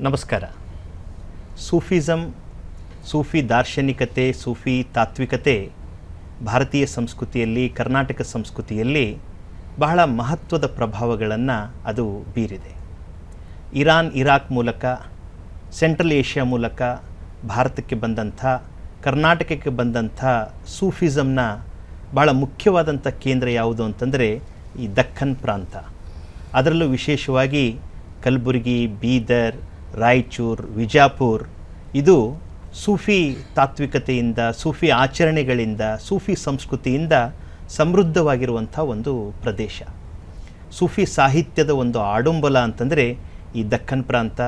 ನಮಸ್ಕಾರ. ಸೂಫಿಸಮ್, ಸೂಫಿ ದಾರ್ಶನಿಕತೆ, ಸೂಫಿ ತಾತ್ವಿಕತೆ ಭಾರತೀಯ ಸಂಸ್ಕೃತಿಯಲ್ಲಿ, ಕರ್ನಾಟಕ ಸಂಸ್ಕೃತಿಯಲ್ಲಿ ಬಹಳ ಮಹತ್ವದ ಪ್ರಭಾವಗಳನ್ನು ಅದು ಬೀರಿದೆ. ಇರಾನ್, ಇರಾಕ್ ಮೂಲಕ, ಸೆಂಟ್ರಲ್ ಏಷ್ಯಾ ಮೂಲಕ ಭಾರತಕ್ಕೆ ಬಂದಂಥ, ಕರ್ನಾಟಕಕ್ಕೆ ಬಂದಂಥ ಸೂಫಿಸಮ್ನ ಭಾಳ ಮುಖ್ಯವಾದಂಥ ಕೇಂದ್ರ ಯಾವುದು ಅಂತಂದರೆ ಈ ದಕ್ಕನ್ ಪ್ರಾಂತ. ಅದರಲ್ಲೂ ವಿಶೇಷವಾಗಿ ಕಲಬುರಗಿ, ಬೀದರ್, ರಾಯಚೂರು, ವಿಜಾಪುರ ಇದು ಸೂಫಿ ತಾತ್ವಿಕತೆಯಿಂದ, ಸೂಫಿ ಆಚರಣೆಗಳಿಂದ, ಸೂಫಿ ಸಂಸ್ಕೃತಿಯಿಂದ ಸಮೃದ್ಧವಾಗಿರುವಂಥ ಒಂದು ಪ್ರದೇಶ. ಸೂಫಿ ಸಾಹಿತ್ಯದ ಒಂದು ಆಡಂಬಲ ಅಂತಂದರೆ ಈ ದಕ್ಕನ್ ಪ್ರಾಂತ,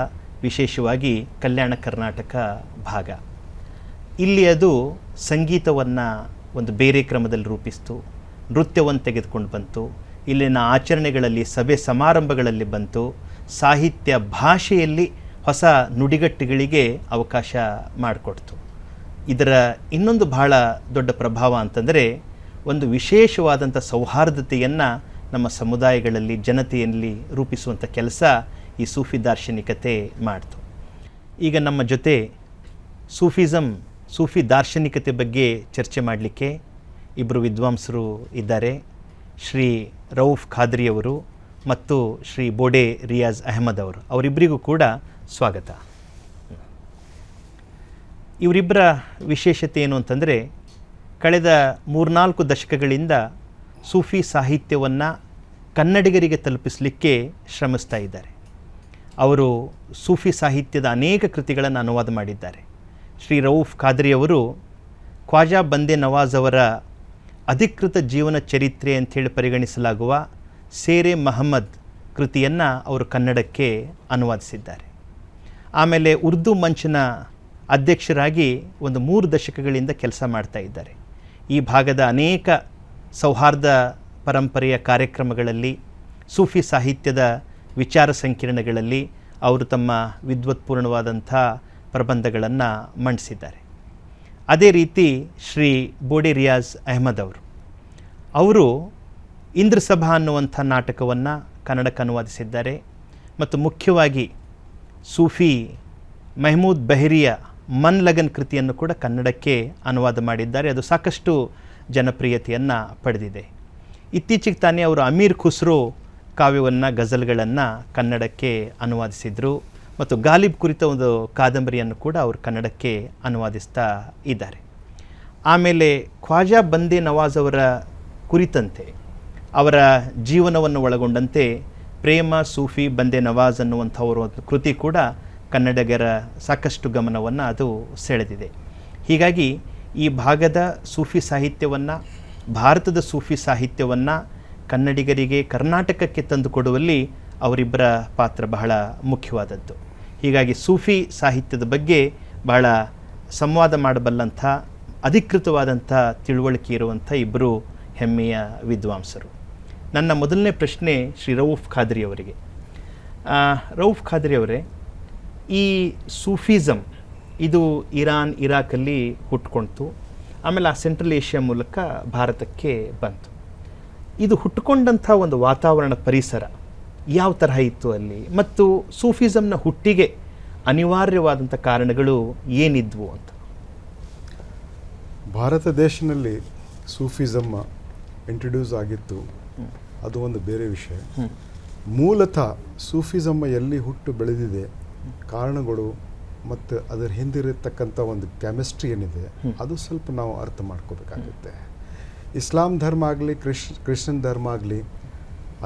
ವಿಶೇಷವಾಗಿ ಕಲ್ಯಾಣ ಕರ್ನಾಟಕ ಭಾಗ. ಇಲ್ಲಿ ಅದು ಸಂಗೀತವನ್ನು ಒಂದು ಬೇರೆ ಕ್ರಮದಲ್ಲಿ ರೂಪಿಸ್ತು, ನೃತ್ಯವನ್ನು ತೆಗೆದುಕೊಂಡು ಬಂತು, ಇಲ್ಲಿನ ಆಚರಣೆಗಳಲ್ಲಿ, ಸಭೆ ಸಮಾರಂಭಗಳಲ್ಲಿ ಬಂತು, ಸಾಹಿತ್ಯ ಭಾಷೆಯಲ್ಲಿ ಹೊಸ ನುಡಿಗಟ್ಟುಗಳಿಗೆ ಅವಕಾಶ ಮಾಡಿಕೊಡ್ತು. ಇದರ ಇನ್ನೊಂದು ಬಹಳ ದೊಡ್ಡ ಪ್ರಭಾವ ಅಂತಂದರೆ ಒಂದು ವಿಶೇಷವಾದಂಥ ಸೌಹಾರ್ದತೆಯನ್ನು ನಮ್ಮ ಸಮುದಾಯಗಳಲ್ಲಿ, ಜನತೆಯಲ್ಲಿ ರೂಪಿಸುವಂಥ ಕೆಲಸ ಈ ಸೂಫಿ ದಾರ್ಶನಿಕತೆ ಮಾಡ್ತು. ಈಗ ನಮ್ಮ ಜೊತೆ ಸೂಫಿಸಮ್, ಸೂಫಿ ದಾರ್ಶನಿಕತೆ ಬಗ್ಗೆ ಚರ್ಚೆ ಮಾಡಲಿಕ್ಕೆ ಇಬ್ಬರು ವಿದ್ವಾಂಸರು ಇದ್ದಾರೆ. ಶ್ರೀ ರೌಫ್ ಖಾದ್ರಿಯವರು ಮತ್ತು ಶ್ರೀ ಬೋಡೆ ರಿಯಾಜ್ ಅಹಮದ್ ಅವರು. ಅವರಿಬ್ಬರಿಗೂ ಕೂಡ ಸ್ವಾಗತ. ಇವರಿಬ್ಬರ ವಿಶೇಷತೆ ಏನು ಅಂತಂದರೆ, ಕಳೆದ 3-4 ದಶಕಗಳಿಂದ ಸೂಫಿ ಸಾಹಿತ್ಯವನ್ನು ಕನ್ನಡಿಗರಿಗೆ ತಲುಪಿಸಲಿಕ್ಕೆ ಶ್ರಮಿಸ್ತಾ ಇದ್ದಾರೆ. ಅವರು ಸೂಫಿ ಸಾಹಿತ್ಯದ ಅನೇಕ ಕೃತಿಗಳನ್ನು ಅನುವಾದ ಮಾಡಿದ್ದಾರೆ. ಶ್ರೀ ರೌಫ್ ಖಾದ್ರಿಯವರು ಖ್ವಾಜಾ ಬಂದೆ ನವಾಜ್ ಅವರ ಅಧಿಕೃತ ಜೀವನ ಚರಿತ್ರೆ ಅಂಥೇಳಿ ಪರಿಗಣಿಸಲಾಗುವ ಸೇರೆ ಮಹಮ್ಮದ್ ಕೃತಿಯನ್ನು ಅವರು ಕನ್ನಡಕ್ಕೆ ಅನುವಾದಿಸಿದ್ದಾರೆ. ಆಮೇಲೆ ಉರ್ದು ಮಂಚಿನ ಅಧ್ಯಕ್ಷರಾಗಿ ಒಂದು 3 ದಶಕಗಳಿಂದ ಕೆಲಸ ಮಾಡ್ತಾ ಇದ್ದಾರೆ. ಈ ಭಾಗದ ಅನೇಕ ಸೌಹಾರ್ದ ಪರಂಪರೆಯ ಕಾರ್ಯಕ್ರಮಗಳಲ್ಲಿ, ಸೂಫಿ ಸಾಹಿತ್ಯದ ವಿಚಾರ ಸಂಕಿರಣಗಳಲ್ಲಿ ಅವರು ತಮ್ಮ ವಿದ್ವತ್ಪೂರ್ಣವಾದಂಥ ಪ್ರಬಂಧಗಳನ್ನು ಮಂಡಿಸಿದ್ದಾರೆ. ಅದೇ ರೀತಿ ಶ್ರೀ ಬೋಡೆ ರಿಯಾಜ್ ಅಹಮದ್ ಅವರು ಇಂದ್ರಸಭಾ ಅನ್ನುವಂಥ ನಾಟಕವನ್ನು ಕನ್ನಡಕ್ಕೆ ಅನುವಾದಿಸಿದ್ದಾರೆ. ಮತ್ತು ಮುಖ್ಯವಾಗಿ ಸೂಫಿ ಮೆಹಮೂದ್ ಬೆಹರಿಯ ಮನ್ ಲಗನ್ ಕೃತಿಯನ್ನು ಕೂಡ ಕನ್ನಡಕ್ಕೆ ಅನುವಾದ ಮಾಡಿದ್ದಾರೆ. ಅದು ಸಾಕಷ್ಟು ಜನಪ್ರಿಯತೆಯನ್ನು ಪಡೆದಿದೆ. ಇತ್ತೀಚೆಗೆ ತಾನೇ ಅವರು ಅಮೀರ್ ಖುಸ್ರೋ ಕಾವ್ಯವನ್ನು, ಗಜಲ್ಗಳನ್ನು ಕನ್ನಡಕ್ಕೆ ಅನುವಾದಿಸಿದರು. ಮತ್ತು ಗಾಲಿಬ್ ಕುರಿತ ಒಂದು ಕಾದಂಬರಿಯನ್ನು ಕೂಡ ಅವರು ಕನ್ನಡಕ್ಕೆ ಅನುವಾದಿಸ್ತಾ ಇದ್ದಾರೆ. ಆಮೇಲೆ ಖ್ವಾಜಾ ಬಂದೆ ನವಾಜ್ ಅವರ ಕುರಿತಂತೆ, ಅವರ ಜೀವನವನ್ನು ಒಳಗೊಂಡಂತೆ ಪ್ರೇಮ ಸೂಫಿ ಬಂದೆ ನವಾಜ್ ಅನ್ನುವಂಥವರು ಒಂದು ಕೃತಿ ಕೂಡ ಕನ್ನಡಿಗರ ಸಾಕಷ್ಟು ಗಮನವನ್ನು ಅದು ಸೆಳೆದಿದೆ. ಹೀಗಾಗಿ ಈ ಭಾಗದ ಸೂಫಿ ಸಾಹಿತ್ಯವನ್ನು, ಭಾರತದ ಸೂಫಿ ಸಾಹಿತ್ಯವನ್ನು ಕನ್ನಡಿಗರಿಗೆ, ಕರ್ನಾಟಕಕ್ಕೆ ತಂದುಕೊಡುವಲ್ಲಿ ಅವರಿಬ್ಬರ ಪಾತ್ರ ಬಹಳ ಮುಖ್ಯವಾದದ್ದು. ಹೀಗಾಗಿ ಸೂಫಿ ಸಾಹಿತ್ಯದ ಬಗ್ಗೆ ಬಹಳ ಸಂವಾದ ಮಾಡಬಲ್ಲಂಥ, ಅಧಿಕೃತವಾದಂಥ ತಿಳುವಳಿಕೆ ಇರುವಂಥ ಇಬ್ಬರು ಹೆಮ್ಮೆಯ ವಿದ್ವಾಂಸರು. ನನ್ನ ಮೊದಲನೇ ಪ್ರಶ್ನೆ ಶ್ರೀ ರೌಫ್ ಖಾದ್ರಿ ಅವರಿಗೆ. ರೌಫ್ ಖಾದ್ರಿ ಅವರೇ, ಈ ಸೂಫಿಸಮ್ ಇದು ಇರಾನ್, ಇರಾಕಲ್ಲಿ ಹುಟ್ಕೊಳ್ತು, ಆಮೇಲೆ ಆ ಸೆಂಟ್ರಲ್ ಏಷ್ಯಾ ಮೂಲಕ ಭಾರತಕ್ಕೆ ಬಂತು. ಇದು ಹುಟ್ಟುಕೊಂಡಂಥ ಒಂದು ವಾತಾವರಣ, ಪರಿಸರ ಯಾವ ತರಹ ಇತ್ತು ಅಲ್ಲಿ, ಮತ್ತು ಸೂಫಿಸಮ್ನ ಹುಟ್ಟಿಗೆ ಅನಿವಾರ್ಯವಾದಂಥ ಕಾರಣಗಳು ಏನಿದ್ವು ಅಂತ? ಭಾರತ ದೇಶದಲ್ಲಿ ಸೂಫಿಸಮ್ ಇಂಟ್ರೊಡ್ಯೂಸ್ ಆಗಿತ್ತು, ಅದು ಒಂದು ಬೇರೆ ವಿಷಯ. ಮೂಲತಃ ಸೂಫಿಸಮ್ ಎಲ್ಲಿ ಹುಟ್ಟು ಬೆಳೆದಿದೆ, ಕಾರಣಗಳು ಮತ್ತು ಅದರ ಹಿಂದಿರತಕ್ಕಂಥ ಒಂದು ಕೆಮಿಸ್ಟ್ರಿ ಏನಿದೆ, ಅದು ಸ್ವಲ್ಪ ನಾವು ಅರ್ಥ ಮಾಡ್ಕೋಬೇಕಾಗುತ್ತೆ. ಇಸ್ಲಾಂ ಧರ್ಮ ಆಗಲಿ, ಕ್ರಿಶ್ಚಿಯನ್ ಧರ್ಮ ಆಗಲಿ,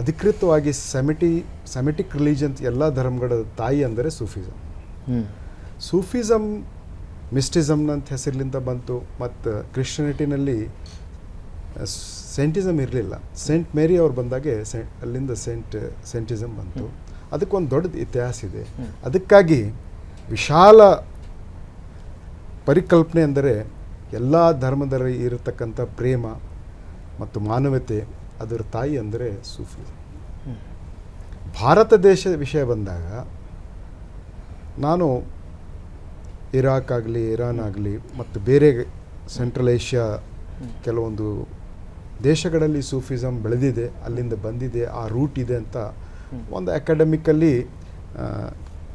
ಅಧಿಕೃತವಾಗಿ ಸೆಮಿಟಿಕ್ ರಿಲಿಜನ್ಸ್ ಎಲ್ಲ ಧರ್ಮಗಳ ತಾಯಿ ಅಂದರೆ ಸೂಫಿಸಮ್. ಸೂಫಿಸಮ್ ಮಿಸ್ಟಿಸಮ್ನಂತ ಹೆಸರಿನಿಂದ ಬಂತು. ಮತ್ತು ಕ್ರಿಶ್ಚಿಯನಿಟಿನಲ್ಲಿ ಸೆಂಟಿಸಮ್ ಇರಲಿಲ್ಲ. ಸೇಂಟ್ ಮೇರಿ ಅವ್ರು ಬಂದಾಗೆ ಅಲ್ಲಿಂದ ಸೆಂಟಿಸಮ್ ಬಂತು. ಅದಕ್ಕೊಂದು ದೊಡ್ಡ ಇತಿಹಾಸ ಇದೆ. ಅದಕ್ಕಾಗಿ ವಿಶಾಲ ಪರಿಕಲ್ಪನೆ ಅಂದರೆ ಎಲ್ಲ ಧರ್ಮದಲ್ಲಿ ಇರತಕ್ಕಂಥ ಪ್ರೇಮ ಮತ್ತು ಮಾನವತೆ, ಅದರ ತಾಯಿ ಅಂದರೆ ಸೂಫಿಸಮ್. ಭಾರತ ದೇಶದ ವಿಷಯ ಬಂದಾಗ ನಾನು ಇರಾಕ್ ಆಗಲಿ, ಇರಾನ್ ಆಗಲಿ ಮತ್ತು ಬೇರೆ ಸೆಂಟ್ರಲ್ ಏಷ್ಯಾ ಕೆಲವೊಂದು ದೇಶಗಳಲ್ಲಿ ಸೂಫಿಸಮ್ ಬೆಳೆದಿದೆ, ಅಲ್ಲಿಂದ ಬಂದಿದೆ, ಆ ರೂಟ್ ಇದೆ ಅಂತ ಒಂದು ಅಕಾಡೆಮಿಕಲ್ಲಿ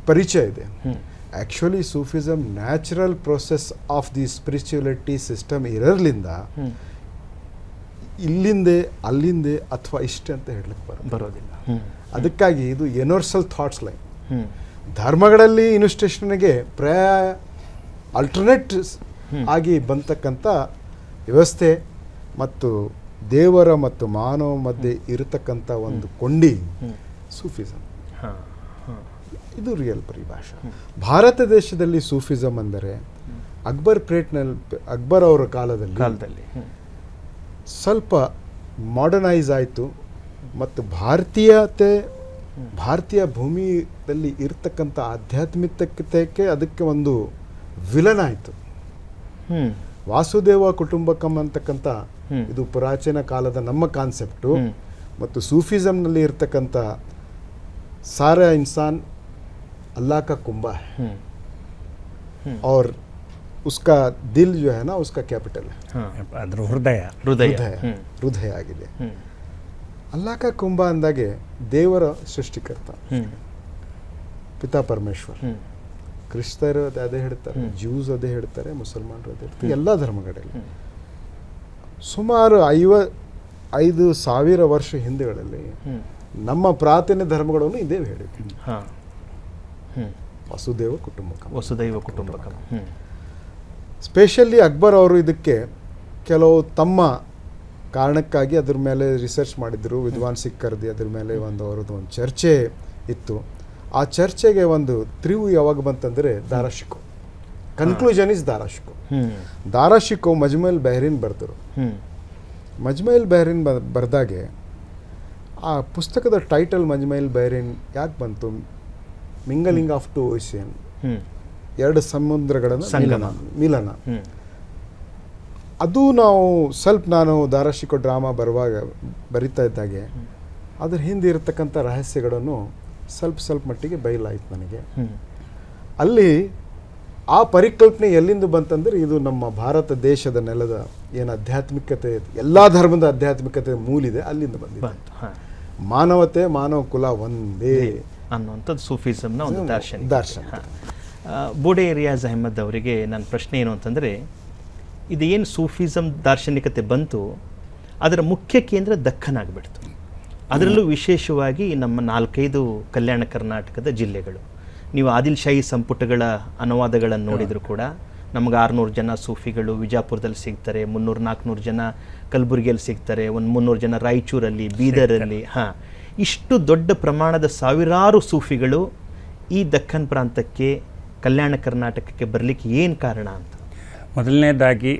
ಪರಿಚಯ ಇದೆ. Actually Sufism natural process of the spirituality system ಇರೋದ್ರಿಂದ ಇಲ್ಲಿಂದೆ ಅಲ್ಲಿಂದೆ ಅಥವಾ ಇಷ್ಟೇ ಅಂತ ಹೇಳಲಿಕ್ಕೆ ಬರೋದಿಲ್ಲ. ಅದಕ್ಕಾಗಿ ಇದು ಯೂನಿವರ್ಸಲ್ ಥಾಟ್ಸ್ ಲೈನ್. ಧರ್ಮಗಳಲ್ಲಿ ಇನ್ಸ್ಟಿಟ್ಯೂಷನ್ಗೆ ಆಲ್ಟರ್ನೇಟ್ ಆಗಿ ಬಂತಕ್ಕಂಥ ವ್ಯವಸ್ಥೆ ಮತ್ತು ದೇವರ ಮತ್ತು ಮಾನವ ಮಧ್ಯೆ ಇರತಕ್ಕಂಥ ಒಂದು ಕೊಂಡಿ ಸೂಫಿಸಮ್. ಇದು ರಿಯಲ್ ಪರಿಭಾಷೆ. ಭಾರತ ದೇಶದಲ್ಲಿ ಸೂಫಿಸಮ್ ಅಂದರೆ ಅಕ್ಬರ್ ಅವರ ಕಾಲದಲ್ಲಿ ಸ್ವಲ್ಪ ಮಾಡರ್ನೈಸ್ ಆಯಿತು ಮತ್ತು ಭಾರತೀಯ ಭೂಮಿಯಲ್ಲಿ ಇರ್ತಕ್ಕಂಥ ಆಧ್ಯಾತ್ಮಿಕತೆಗೆ ಅದಕ್ಕೆ ಒಂದು ವಿಲನ್ ಆಯಿತು. ವಾಸುದೇವ ಕುಟುಂಬಕಂ ಅಂತಕ್ಕಂಥ ಇದು ಪ್ರಾಚೀನ ಕಾಲದ ನಮ್ಮ ಕಾನ್ಸೆಪ್ಟು ಮತ್ತು ಸೂಫಿಸಮ್ನಲ್ಲಿ ಇರ್ತಕ್ಕಂಥ ಸಾರಾ ಇನ್ಸಾನ್ अल्लाह का कुंबा है और उसका दिल जो है ना उसका कैपिटल है. ಅದ್ರ ಹೃದಯ ಆಗಿದೆ. ಅಲ್ಲಾಹ್ ಕಾ ಕುಂಬ ಅಂದಾಗೆ ದೇವರ ಸೃಷ್ಟಿಕರ್ತ ಪಿತಾ ಪರಮೇಶ್ವರ್. ಕ್ರಿಸ್ತರು ಅದೇ ಹೇಳ್ತಾರೆ, ಜ್ಯೂಸ್ ಅದೇ ಹೇಳ್ತಾರೆ, ಮುಸಲ್ಮಾನರು ಅದೇ ಹೇಳ್ತಾರೆ, ಎಲ್ಲ ಧರ್ಮಗಳಲ್ಲಿ ಸುಮಾರು 5,000 ವರ್ಷ ಹಿಂದೆಗಳಲ್ಲಿ ನಮ್ಮ ಪ್ರಾಚೀನ ಧರ್ಮಗಳನ್ನು ಇದೇ ಹೇಳಿದೆ. ವಸುದೈವ ಕುಟುಂಬಕಂ. ಸ್ಪೆಷಲಿ ಅಕ್ಬರ್ ಅವರು ಇದಕ್ಕೆ ಕೆಲವು ತಮ್ಮ ಕಾರಣಕ್ಕಾಗಿ ಅದ್ರ ಮೇಲೆ ರಿಸರ್ಚ್ ಮಾಡಿದ್ರು, ವಿದ್ವಾಂಸಿಗೆ ಕರೆದಿ ಅದ್ರ ಮೇಲೆ ಅವ್ರದ್ದು ಒಂದು ಚರ್ಚೆ ಇತ್ತು. ಆ ಚರ್ಚೆಗೆ ಒಂದು ತಿರುವು ಯಾವಾಗ ಬಂತಂದರೆ ದಾರಾಶಿಕೋ. ಕನ್ಕ್ಲೂಷನ್ ಇಸ್ ದಾರಾಶಿಕೋ ಮಜ್ಮುಲ್ ಬೆಹ್ರಿನ್ ಬರೆದರು. ಮಜ್ಮುಲ್ ಬೆಹ್ರಿನ್ ಬರೆದಾಗೆ ಆ ಪುಸ್ತಕದ ಟೈಟಲ್ ಮಜ್ಮುಲ್ ಬೆಹ್ರಿನ್ ಯಾಕೆ ಬಂತು? ಮಿಂಗಲಿಂಗ್ ಆಫ್ ಟು ಓಷಿಯನ್, ಎರಡು ಸಮುದ್ರಗಳ ಮಿಲನ. ಅದು ನಾನು ದಾರಾಶಿಕೋ ಡ್ರಾಮಾ ಬರಿತಾ ಇದ್ದಾಗೆ ಅದ್ರ ಹಿಂದೆ ಇರತಕ್ಕಂಥ ರಹಸ್ಯಗಳನ್ನು ಸ್ವಲ್ಪ ಮಟ್ಟಿಗೆ ಬಯಲಾಯಿತು ನನಗೆ. ಅಲ್ಲಿ ಆ ಪರಿಕಲ್ಪನೆ ಎಲ್ಲಿಂದ ಬಂತಂದ್ರೆ ಇದು ನಮ್ಮ ಭಾರತ ದೇಶದ ನೆಲದ ಏನು ಆಧ್ಯಾತ್ಮಿಕತೆ, ಎಲ್ಲ ಧರ್ಮದ ಆಧ್ಯಾತ್ಮಿಕತೆ ಮೂಲಿದೆ, ಅಲ್ಲಿಂದ ಬಂದಿದೆ. ಮಾನವತೆ, ಮಾನವ ಕುಲ ಒಂದೇ ಅನ್ನುವಂಥದ್ದು ಸೂಫಿಸಮ್ನ ಒಂದು ದರ್ಶನ. ಬೋಡೆ ರಿಯಾಜ್ ಅಹಮದ್ ಅವರಿಗೆ ನನ್ನ ಪ್ರಶ್ನೆ ಏನು ಅಂತಂದರೆ, ಇದು ಏನು ಸೂಫಿಸಮ್ ದಾರ್ಶನಿಕತೆ ಬಂತು ಅದರ ಮುಖ್ಯ ಕೇಂದ್ರ ದಕ್ಕನ್ ಆಗಿಬಿಡ್ತು. ಅದರಲ್ಲೂ ವಿಶೇಷವಾಗಿ ನಮ್ಮ 4-5 ಕಲ್ಯಾಣ ಕರ್ನಾಟಕದ ಜಿಲ್ಲೆಗಳು. ನೀವು ಆದಿಲ್ ಶಾಹಿ ಸಂಪುಟಗಳ ಅನುವಾದಗಳನ್ನು ನೋಡಿದರೂ ಕೂಡ ನಮಗೆ 600 ಜನ ಸೂಫಿಗಳು ವಿಜಾಪುರದಲ್ಲಿ ಸಿಗ್ತಾರೆ, 300-400 ಜನ ಕಲಬುರಗಿಯಲ್ಲಿ ಸಿಗ್ತಾರೆ, ಒಂದು 300 ಜನ ರಾಯಚೂರಲ್ಲಿ, ಬೀದರಲ್ಲಿ. ಇಷ್ಟು ದೊಡ್ಡ ಪ್ರಮಾಣದ ಸಾವಿರಾರು ಸೂಫಿಗಳು ಈ ದಕ್ಕನ್ ಪ್ರಾಂತಕ್ಕೆ, ಕಲ್ಯಾಣ ಕರ್ನಾಟಕಕ್ಕೆ ಬರಲಿಕ್ಕೆ ಏನು ಕಾರಣ ಅಂತ? ಮೊದಲನೇದಾಗಿ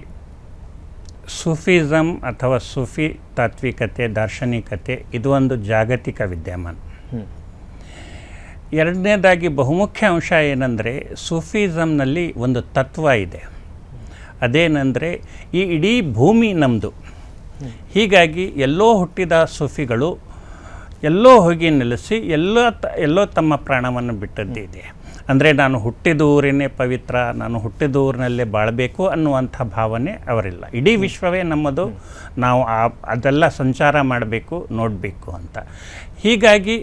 ಸೂಫಿಸಮ್ ಅಥವಾ ಸೂಫಿ ತಾತ್ವಿಕತೆ, ದಾರ್ಶನಿಕತೆ ಇದು ಒಂದು ಜಾಗತಿಕ ವಿದ್ಯಮಾನ. ಎರಡನೇದಾಗಿ ಬಹುಮುಖ್ಯ ಅಂಶ ಏನಂದರೆ, ಸೂಫಿಸಮ್ನಲ್ಲಿ ಒಂದು ತತ್ವ ಇದೆ. ಅದೇನೆಂದರೆ, ಈ ಇಡೀ ಭೂಮಿ ನಮ್ಮದು. ಹೀಗಾಗಿ ಎಲ್ಲೋ ಹುಟ್ಟಿದ ಸೂಫಿಗಳು ಎಲ್ಲೋ ಹೋಗಿ ನೆಲೆಸಿ ಎಲ್ಲೋ ತಮ್ಮ ಪ್ರಾಣವನ್ನು ಬಿಟ್ಟದ್ದಿದೆ. ಅಂದರೆ ನಾನು ಹುಟ್ಟಿದ ಊರಿನೇ ಪವಿತ್ರ, ನಾನು ಹುಟ್ಟಿದ ಊರಿನಲ್ಲೇ ಬಾಳಬೇಕು ಅನ್ನುವಂಥ ಭಾವನೆ ಅವರಿಲ್ಲ. ಇಡೀ ವಿಶ್ವವೇ ನಮ್ಮದು, ನಾವು ಅದೆಲ್ಲ ಸಂಚಾರ ಮಾಡಬೇಕು, ನೋಡಬೇಕು ಅಂತ. ಹೀಗಾಗಿ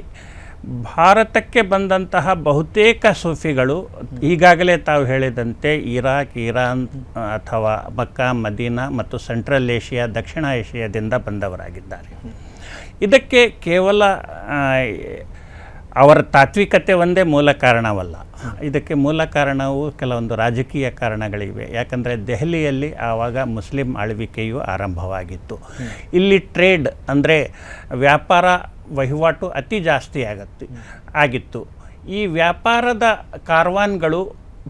ಭಾರತಕ್ಕೆ ಬಂದಂತಹ ಬಹುತೇಕ ಸೂಫಿಗಳು ಈಗಾಗಲೇ ತಾವು ಹೇಳಿದಂತೆ ಇರಾಕ್, ಇರಾನ್ ಅಥವಾ ಮಕ್ಕಾ, ಮದೀನಾ ಮತ್ತು ಸೆಂಟ್ರಲ್ ಏಷ್ಯಾ, ದಕ್ಷಿಣ ಏಷ್ಯಾದಿಂದ ಬಂದವರಾಗಿದ್ದಾರೆ. ಇದಕ್ಕೆ ಕೇವಲ ಅವರ ತಾತ್ವಿಕತೆ ಒಂದೇ ಮೂಲ ಕಾರಣವಲ್ಲ. ಇದಕ್ಕೆ ಮೂಲ ಕಾರಣವು ಕೆಲವೊಂದು ರಾಜಕೀಯ ಕಾರಣಗಳಿವೆ. ಯಾಕಂದರೆ ದೆಹಲಿಯಲ್ಲಿ ಆವಾಗ ಮುಸ್ಲಿಂ ಆಳ್ವಿಕೆಯು ಆರಂಭವಾಗಿತ್ತು. ಇಲ್ಲಿ ಟ್ರೇಡ್ ಅಂದರೆ ವ್ಯಾಪಾರ ವಹಿವಾಟು ಅತಿ ಜಾಸ್ತಿ ಆಗಿತ್ತು. ಈ ವ್ಯಾಪಾರದ ಕಾರ್ವಾನ್ಗಳು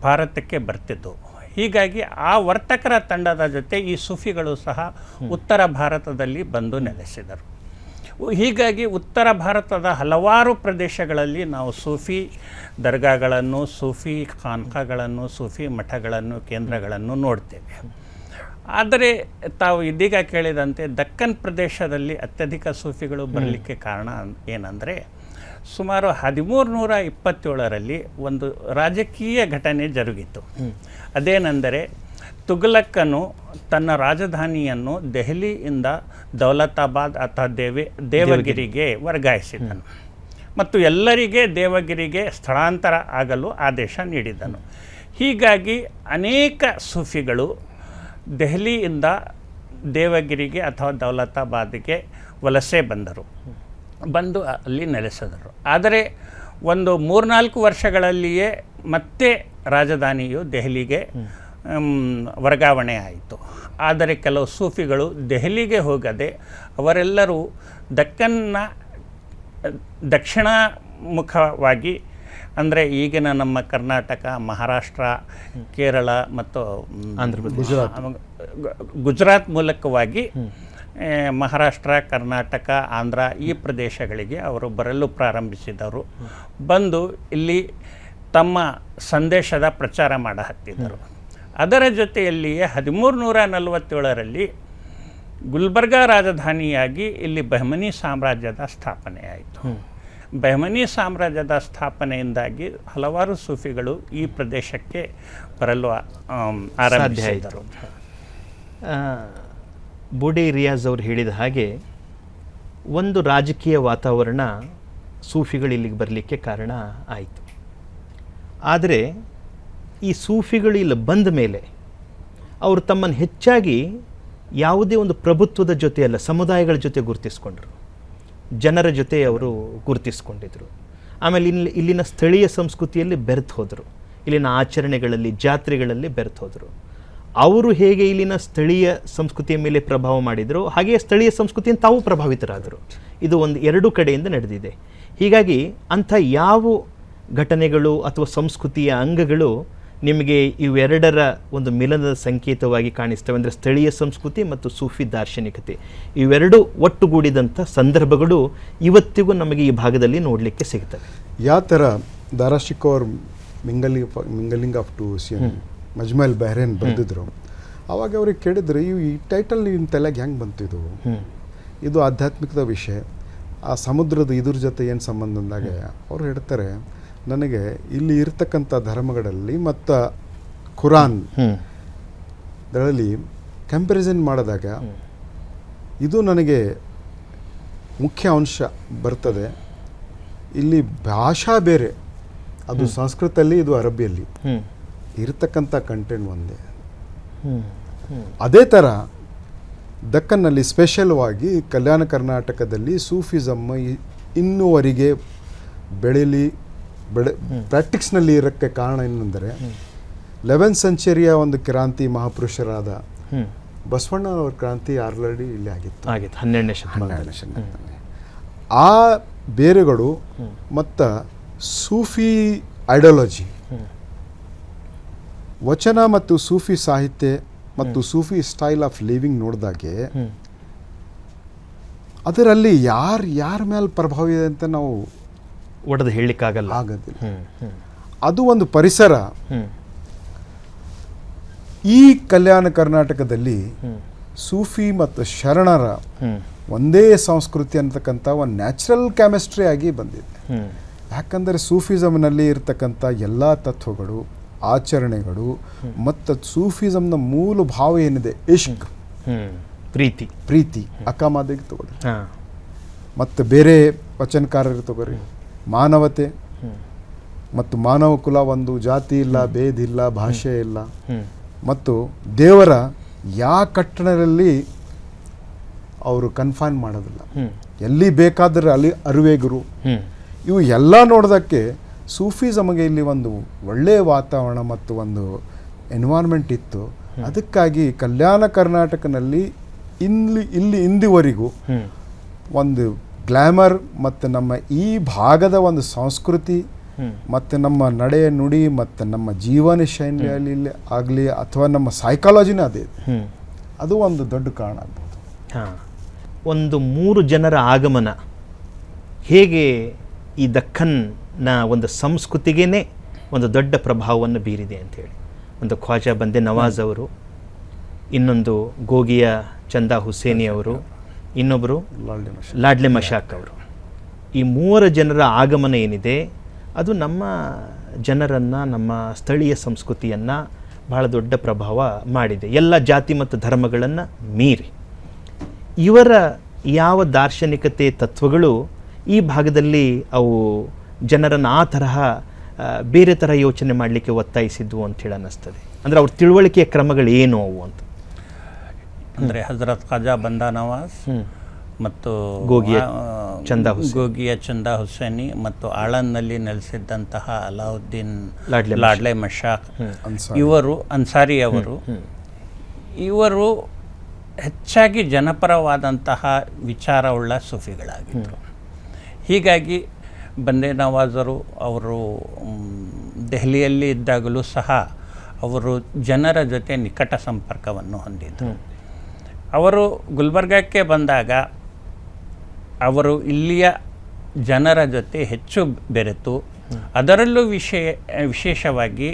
ಭಾರತಕ್ಕೆ ಬರ್ತಿದ್ದವು. ಹೀಗಾಗಿ ಆ ವರ್ತಕರ ತಂಡದ ಜೊತೆ ಈ ಸೂಫಿಗಳು ಸಹ ಉತ್ತರ ಭಾರತದಲ್ಲಿ ಬಂದು ನೆಲೆಸಿದರು. ಹೀಗಾಗಿ ಉತ್ತರ ಭಾರತದ ಹಲವಾರು ಪ್ರದೇಶಗಳಲ್ಲಿ ನಾವು ಸೂಫಿ ದರ್ಗಾಗಳನ್ನು, ಸೂಫಿ ಖಾನ್ಖಾಗಳನ್ನು, ಸೂಫಿ ಮಠಗಳನ್ನು, ಕೇಂದ್ರಗಳನ್ನು ನೋಡ್ತೇವೆ. ಆದರೆ ತಾವು ಇದೀಗ ಕೇಳಿದಂತೆ ದಕ್ಕನ್ ಪ್ರದೇಶದಲ್ಲಿ ಅತ್ಯಧಿಕ ಸೂಫಿಗಳು ಬರಲಿಕ್ಕೆ ಕಾರಣ ಏನಂದರೆ, ಸುಮಾರು 1327ರಲ್ಲಿ ಒಂದು ರಾಜಕೀಯ ಘಟನೆ ಜರುಗಿತು. ಅದೇನೆಂದರೆ, ತುಘಲಕ್ಕನು ತನ್ನ ರಾಜಧಾನಿಯನ್ನು ದೆಹಲಿಯಿಂದ ದೌಲತಾಬಾದ್ ಅಥವಾ ದೇವಗಿರಿಗೆ ವರ್ಗಾಯಿಸಿದನು ಮತ್ತು ಎಲ್ಲರಿಗೆ ದೇವಗಿರಿಗೆ ಸ್ಥಳಾಂತರ ಆಗಲು ಆದೇಶ ನೀಡಿದನು. ಹೀಗಾಗಿ ಅನೇಕ ಸೂಫಿಗಳು ದೆಹಲಿಯಿಂದ ದೇವಗಿರಿಗೆ ಅಥವಾ ದೌಲತಾಬಾದ್ಗೆ ವಲಸೆ ಬಂದು ಅಲ್ಲಿ ನೆಲೆಸಿದರು. ಆದರೆ ಒಂದು 3-4 ವರ್ಷಗಳಲ್ಲಿಯೇ ಮತ್ತೆ ರಾಜಧಾನಿಯು ದೆಹಲಿಗೆ ವರ್ಗಾವಣೆ ಆಯಿತು. ಆದರೆ ಕೆಲವು ಸೂಫಿಗಳು ದೆಹಲಿಗೆ ಹೋಗದೆ ಅವರೆಲ್ಲರೂ ದಕ್ಷಿಣ ಮುಖವಾಗಿ ಅಂದರೆ ಈಗಿನ ನಮ್ಮ ಕರ್ನಾಟಕ, ಮಹಾರಾಷ್ಟ್ರ, ಕೇರಳ ಮತ್ತು ಗುಜರಾತ್ ಮೂಲಕವಾಗಿ ಮಹಾರಾಷ್ಟ್ರ, ಕರ್ನಾಟಕ, ಆಂಧ್ರ ಈ ಪ್ರದೇಶಗಳಿಗೆ ಅವರು ಬರಲು ಪ್ರಾರಂಭಿಸಿದರು. ಬಂದು ಇಲ್ಲಿ ತಮ್ಮ ಸಂದೇಶದ ಪ್ರಚಾರ ಮಾಡಹತ್ತಿದ್ದರು. ಅದರ ಜೊತೆಯಲ್ಲಿಯೇ 1347ರಲ್ಲಿ ಗುಲ್ಬರ್ಗಾ ರಾಜಧಾನಿಯಾಗಿ ಇಲ್ಲಿ ಬಹಮನಿ ಸಾಮ್ರಾಜ್ಯದ ಸ್ಥಾಪನೆಯಾಯಿತು. ಬಹಮನಿ ಸಾಮ್ರಾಜ್ಯದ ಸ್ಥಾಪನೆಯಿಂದಾಗಿ ಹಲವಾರು ಸೂಫಿಗಳು ಈ ಪ್ರದೇಶಕ್ಕೆ ಬರಲು ಆರಂಭಿಸಿದರು. ಬೂಡೆ ರಿಯಾಜ್ ಅವರು ಹೇಳಿದ ಹಾಗೆ ಒಂದು ರಾಜಕೀಯ ವಾತಾವರಣ ಸೂಫಿಗಳು ಇಲ್ಲಿಗೆ ಬರಲಿಕ್ಕೆ ಕಾರಣ ಆಯಿತು. ಆದರೆ ಈ ಸೂಫಿಗಳು ಇಲ್ಲಿ ಬಂದ ಮೇಲೆ ಅವರು ತಮ್ಮನ್ನು ಹೆಚ್ಚಾಗಿ ಯಾವುದೇ ಒಂದು ಪ್ರಭುತ್ವದ ಜೊತೆ ಅಲ್ಲ, ಸಮುದಾಯಗಳ ಜೊತೆ ಗುರುತಿಸ್ಕೊಂಡ್ರು, ಜನರ ಜೊತೆ ಅವರು ಗುರುತಿಸ್ಕೊಂಡಿದ್ರು. ಆಮೇಲೆ ಇಲ್ಲಿನ ಸ್ಥಳೀಯ ಸಂಸ್ಕೃತಿಯಲ್ಲಿ ಬೆರೆತು ಹೋದರು, ಇಲ್ಲಿನ ಆಚರಣೆಗಳಲ್ಲಿ, ಜಾತ್ರೆಗಳಲ್ಲಿ ಬೆರೆತು ಹೋದರು. ಅವರು ಹೇಗೆ ಇಲ್ಲಿನ ಸ್ಥಳೀಯ ಸಂಸ್ಕೃತಿಯ ಮೇಲೆ ಪ್ರಭಾವ ಮಾಡಿದರು, ಹಾಗೆಯೇ ಸ್ಥಳೀಯ ಸಂಸ್ಕೃತಿಯನ್ನು ತಾವು ಪ್ರಭಾವಿತರಾದರು. ಇದು ಒಂದು ಎರಡೂ ಕಡೆಯಿಂದ ನಡೆದಿದೆ. ಹೀಗಾಗಿ ಅಂಥ ಯಾವ ಘಟನೆಗಳು ಅಥವಾ ಸಂಸ್ಕೃತಿಯ ಅಂಗಗಳು ನಿಮಗೆ ಇವೆರಡರ ಒಂದು ಮಿಲನದ ಸಂಕೇತವಾಗಿ ಕಾಣಿಸ್ತವೆ? ಅಂದರೆ ಸ್ಥಳೀಯ ಸಂಸ್ಕೃತಿ ಮತ್ತು ಸೂಫಿ ದಾರ್ಶನಿಕತೆ ಇವೆರಡೂ ಒಟ್ಟುಗೂಡಿದಂಥ ಸಂದರ್ಭಗಳು ಇವತ್ತಿಗೂ ನಮಗೆ ಈ ಭಾಗದಲ್ಲಿ ನೋಡಲಿಕ್ಕೆ ಸಿಗ್ತವೆ. ಯಾವ ಥರ ದಾರಾಶಿಕೋ ಅವ್ರು ಮಿಂಗಲಿಂಗ್ ಆಫ್ ಟು ಮಜ್ಮಲ್ ಬಹ್ರೇನ್ ಬರೆದಿದ್ರು. ಅವಾಗ ಅವ್ರಿಗೆ ಕೇಳಿದ್ರು, ಈ ಟೈಟಲ್ ನಿಮ್ಮ ತಲೆಗೆ ಹೆಂಗೆ ಬಂತಿದ್ದು? ಇದು ಆಧ್ಯಾತ್ಮಿಕದ ವಿಷಯ, ಆ ಸಮುದ್ರದ ಇದ್ರ ಜೊತೆ ಏನು ಸಂಬಂಧ ಅಂದಾಗ ಅವ್ರು ಹೇಳ್ತಾರೆ, ನನಗೆ ಇಲ್ಲಿ ಇರ್ತಕ್ಕಂಥ ಧರ್ಮಗಳಲ್ಲಿ ಮತ್ತು ಖುರಾನ್ ದರಲ್ಲಿ ಕಂಪ್ಯಾರಿಸನ್ ಮಾಡಿದಾಗ ಇದು ನನಗೆ ಮುಖ್ಯ ಅಂಶ ಬರ್ತದೆ. ಇಲ್ಲಿ ಭಾಷಾ ಬೇರೆ, ಅದು ಸಂಸ್ಕೃತಲ್ಲಿ, ಇದು ಅರಬಿಯಲ್ಲಿ ಇರತಕ್ಕಂಥ ಕಂಟೆಂಟ್ ಒಂದೇ. ಅದೇ ಥರ ದಕ್ಕನ್ನಲ್ಲಿ ಸ್ಪೆಷಲ್ವಾಗಿ ಕಲ್ಯಾಣ ಕರ್ನಾಟಕದಲ್ಲಿ ಸೂಫಿಸಮ್ ಇನ್ನೂವರೆಗೆ ಪ್ರಾಕ್ಟಿಕ್ಸ್ನಲ್ಲಿ ಇರೋಕ್ಕೆ ಕಾರಣ ಏನೆಂದರೆ 11th ಸೆಂಚುರಿಯ ಒಂದು ಕ್ರಾಂತಿ ಮಹಾಪುರುಷರಾದ ಬಸವಣ್ಣನವರ ಕ್ರಾಂತಿ ಆಲ್ರೆಡಿ ಇಲ್ಲಿ ಆಗಿತ್ತು 12ನೇ ಶತಮಾನದಲ್ಲಿ. ಆ ಬೇರುಗಳು ಮತ್ತು ಸೂಫಿ ಐಡಿಯಾಲಜಿ, ವಚನ ಮತ್ತು ಸೂಫಿ ಸಾಹಿತ್ಯ ಮತ್ತು ಸೂಫಿ ಸ್ಟೈಲ್ ಆಫ್ ಲಿವಿಂಗ್ ನೋಡಿದಾಗೆ ಅದರಲ್ಲಿ ಯಾರ ಮೇಲೆ ಪ್ರಭಾವ ಇದೆ ಅಂತ ನಾವು ಒಡೆದು ಹೇಳಲಿಕ್ಕಾಗಲ್ಲ, ಆಗೋದಿಲ್ಲ. ಅದು ಒಂದು ಪರಿಸರ. ಈ ಕಲ್ಯಾಣ ಕರ್ನಾಟಕದಲ್ಲಿ ಸೂಫಿ ಮತ್ತು ಶರಣರ ಒಂದೇ ಸಂಸ್ಕೃತಿ ಅಂತಕ್ಕಂಥ ಒಂದು ನ್ಯಾಚುರಲ್ ಕೆಮಿಸ್ಟ್ರಿ ಆಗಿ ಬಂದಿದೆ. ಯಾಕಂದರೆ ಸೂಫಿಸಮ್ನಲ್ಲಿ ಇರ್ತಕ್ಕಂಥ ಎಲ್ಲ ತತ್ವಗಳು, ಆಚರಣೆಗಳು ಮತ್ತು ಸೂಫಿಸಮ್ನ ಮೂಲ ಭಾವ ಏನಿದೆ, ಇಷ್ಕ್, ಪ್ರೀತಿ ಅಕ್ಕಮಾದಿಗೆ ತಗೊಳ್ಳಿ, ಮತ್ತು ಬೇರೆ ವಚನಕಾರರಿಗೆ ತಗೋರಿ, ಮಾನವತೆ ಮತ್ತು ಮಾನವ ಕುಲ, ಒಂದು ಜಾತಿ ಇಲ್ಲ, ಭೇದ ಇಲ್ಲ, ಭಾಷೆ ಇಲ್ಲ, ಮತ್ತು ದೇವರ ಯಾವ ಕಟ್ಟಡದಲ್ಲಿ ಅವರು ಕನ್ಫೈನ್ ಮಾಡೋದಿಲ್ಲ, ಎಲ್ಲಿ ಬೇಕಾದರೆ ಅಲ್ಲಿ ಅರಿವೇಗುರು, ಇವು ಎಲ್ಲ ನೋಡೋದಕ್ಕೆ ಸೂಫಿಸಮ್ಗೆ ಇಲ್ಲಿ ಒಂದು ಒಳ್ಳೆಯ ವಾತಾವರಣ ಮತ್ತು ಒಂದು ಎನ್ವೈರ್ಮೆಂಟ್ ಇತ್ತು. ಅದಕ್ಕಾಗಿ ಕಲ್ಯಾಣ ಕರ್ನಾಟಕನಲ್ಲಿ ಇಂದಿವರೆಗೂ ಒಂದು ಗ್ಲಾಮರ್ ಮತ್ತು ನಮ್ಮ ಈ ಭಾಗದ ಒಂದು ಸಂಸ್ಕೃತಿ ಮತ್ತು ನಮ್ಮ ನಡೆ ನುಡಿ ಮತ್ತು ನಮ್ಮ ಜೀವನ ಶೈಲಿಯಲ್ಲಿ ಆಗಲಿ ಅಥವಾ ನಮ್ಮ ಸೈಕಾಲಜಿನ ಅದೇ, ಅದು ಒಂದು ದೊಡ್ಡ ಕಾರಣ ಆಗ್ಬೋದು. ಒಂದು 3 ಜನರ ಆಗಮನ ಹೇಗೆ ಈ ದಕ್ಕನ್ನ ಒಂದು ಸಂಸ್ಕೃತಿಗೇ ಒಂದು ದೊಡ್ಡ ಪ್ರಭಾವವನ್ನು ಬೀರಿದೆ ಅಂಥೇಳಿ. ಒಂದು ಖ್ವಾಜಾ ಬಂದೆ ನವಾಜ್ ಅವರು, ಇನ್ನೊಂದು ಗೋಗಿಯ ಚಂದಾ ಹುಸೇನಿ ಅವರು, ಇನ್ನೊಬ್ಬರು ಲಾಡ್ಲೆ ಮಶಾಕ್ ಅವರು. ಈ 3 ಜನರ ಆಗಮನ ಏನಿದೆ ಅದು ನಮ್ಮ ಜನರನ್ನು, ನಮ್ಮ ಸ್ಥಳೀಯ ಸಂಸ್ಕೃತಿಯನ್ನು ಬಹಳ ದೊಡ್ಡ ಪ್ರಭಾವ ಮಾಡಿದೆ, ಎಲ್ಲ ಜಾತಿ ಮತ್ತು ಧರ್ಮಗಳನ್ನು ಮೀರಿ. ಇವರ ಯಾವ ದಾರ್ಶನಿಕತೆ ತತ್ವಗಳು ಈ ಭಾಗದಲ್ಲಿ ಅವು ಜನರನ್ನು ಆ ತರಹ ಬೇರೆ ಥರ ಯೋಚನೆ ಮಾಡಲಿಕ್ಕೆ ಒತ್ತಾಯಿಸಿದ್ವು ಅಂತೇಳಿ ಅನ್ನಿಸ್ತದೆ. ಅಂದರೆ ಅವ್ರ ತಿಳುವಳಿಕೆಯ ಕ್ರಮಗಳು ಏನು ಅವು ಅಂತ. ಅಂದರೆ ಹಜರತ್ ಖಾಜಾ ಬಂದಾ ನವಾಜ್ ಮತ್ತು ಗೋಗಿಯ ಚಂದಾ ಹುಸೇನಿ ಮತ್ತು ಆಳಂದ್ನಲ್ಲಿ ನೆಲೆಸಿದ್ದಂತಹ ಅಲಾವುದ್ದೀನ್ ಲಾಡ್ಲೆ ಮಶಾಕ್ ಇವರು ಅನ್ಸಾರಿ ಇವರು ಹೆಚ್ಚಾಗಿ ಜನಪರವಾದಂತಹ ವಿಚಾರವುಳ್ಳ ಸೂಫಿಗಳಾಗಿದ್ದರು. ಹೀಗಾಗಿ ಬಂದೇ ನವಾಜರು ಅವರು ದೆಹಲಿಯಲ್ಲಿ ಇದ್ದಾಗಲೂ ಸಹ ಅವರು ಜನರ ಜೊತೆ ನಿಕಟ ಸಂಪರ್ಕವನ್ನು ಹೊಂದಿದ್ದರು. ಅವರು ಗುಲ್ಬರ್ಗಕ್ಕೆ ಬಂದಾಗ ಅವರು ಇಲ್ಲಿಯ ಜನರ ಜೊತೆ ಹೆಚ್ಚು ಬೆರೆತು ಅದರಲ್ಲೂ ವಿಶೇಷವಾಗಿ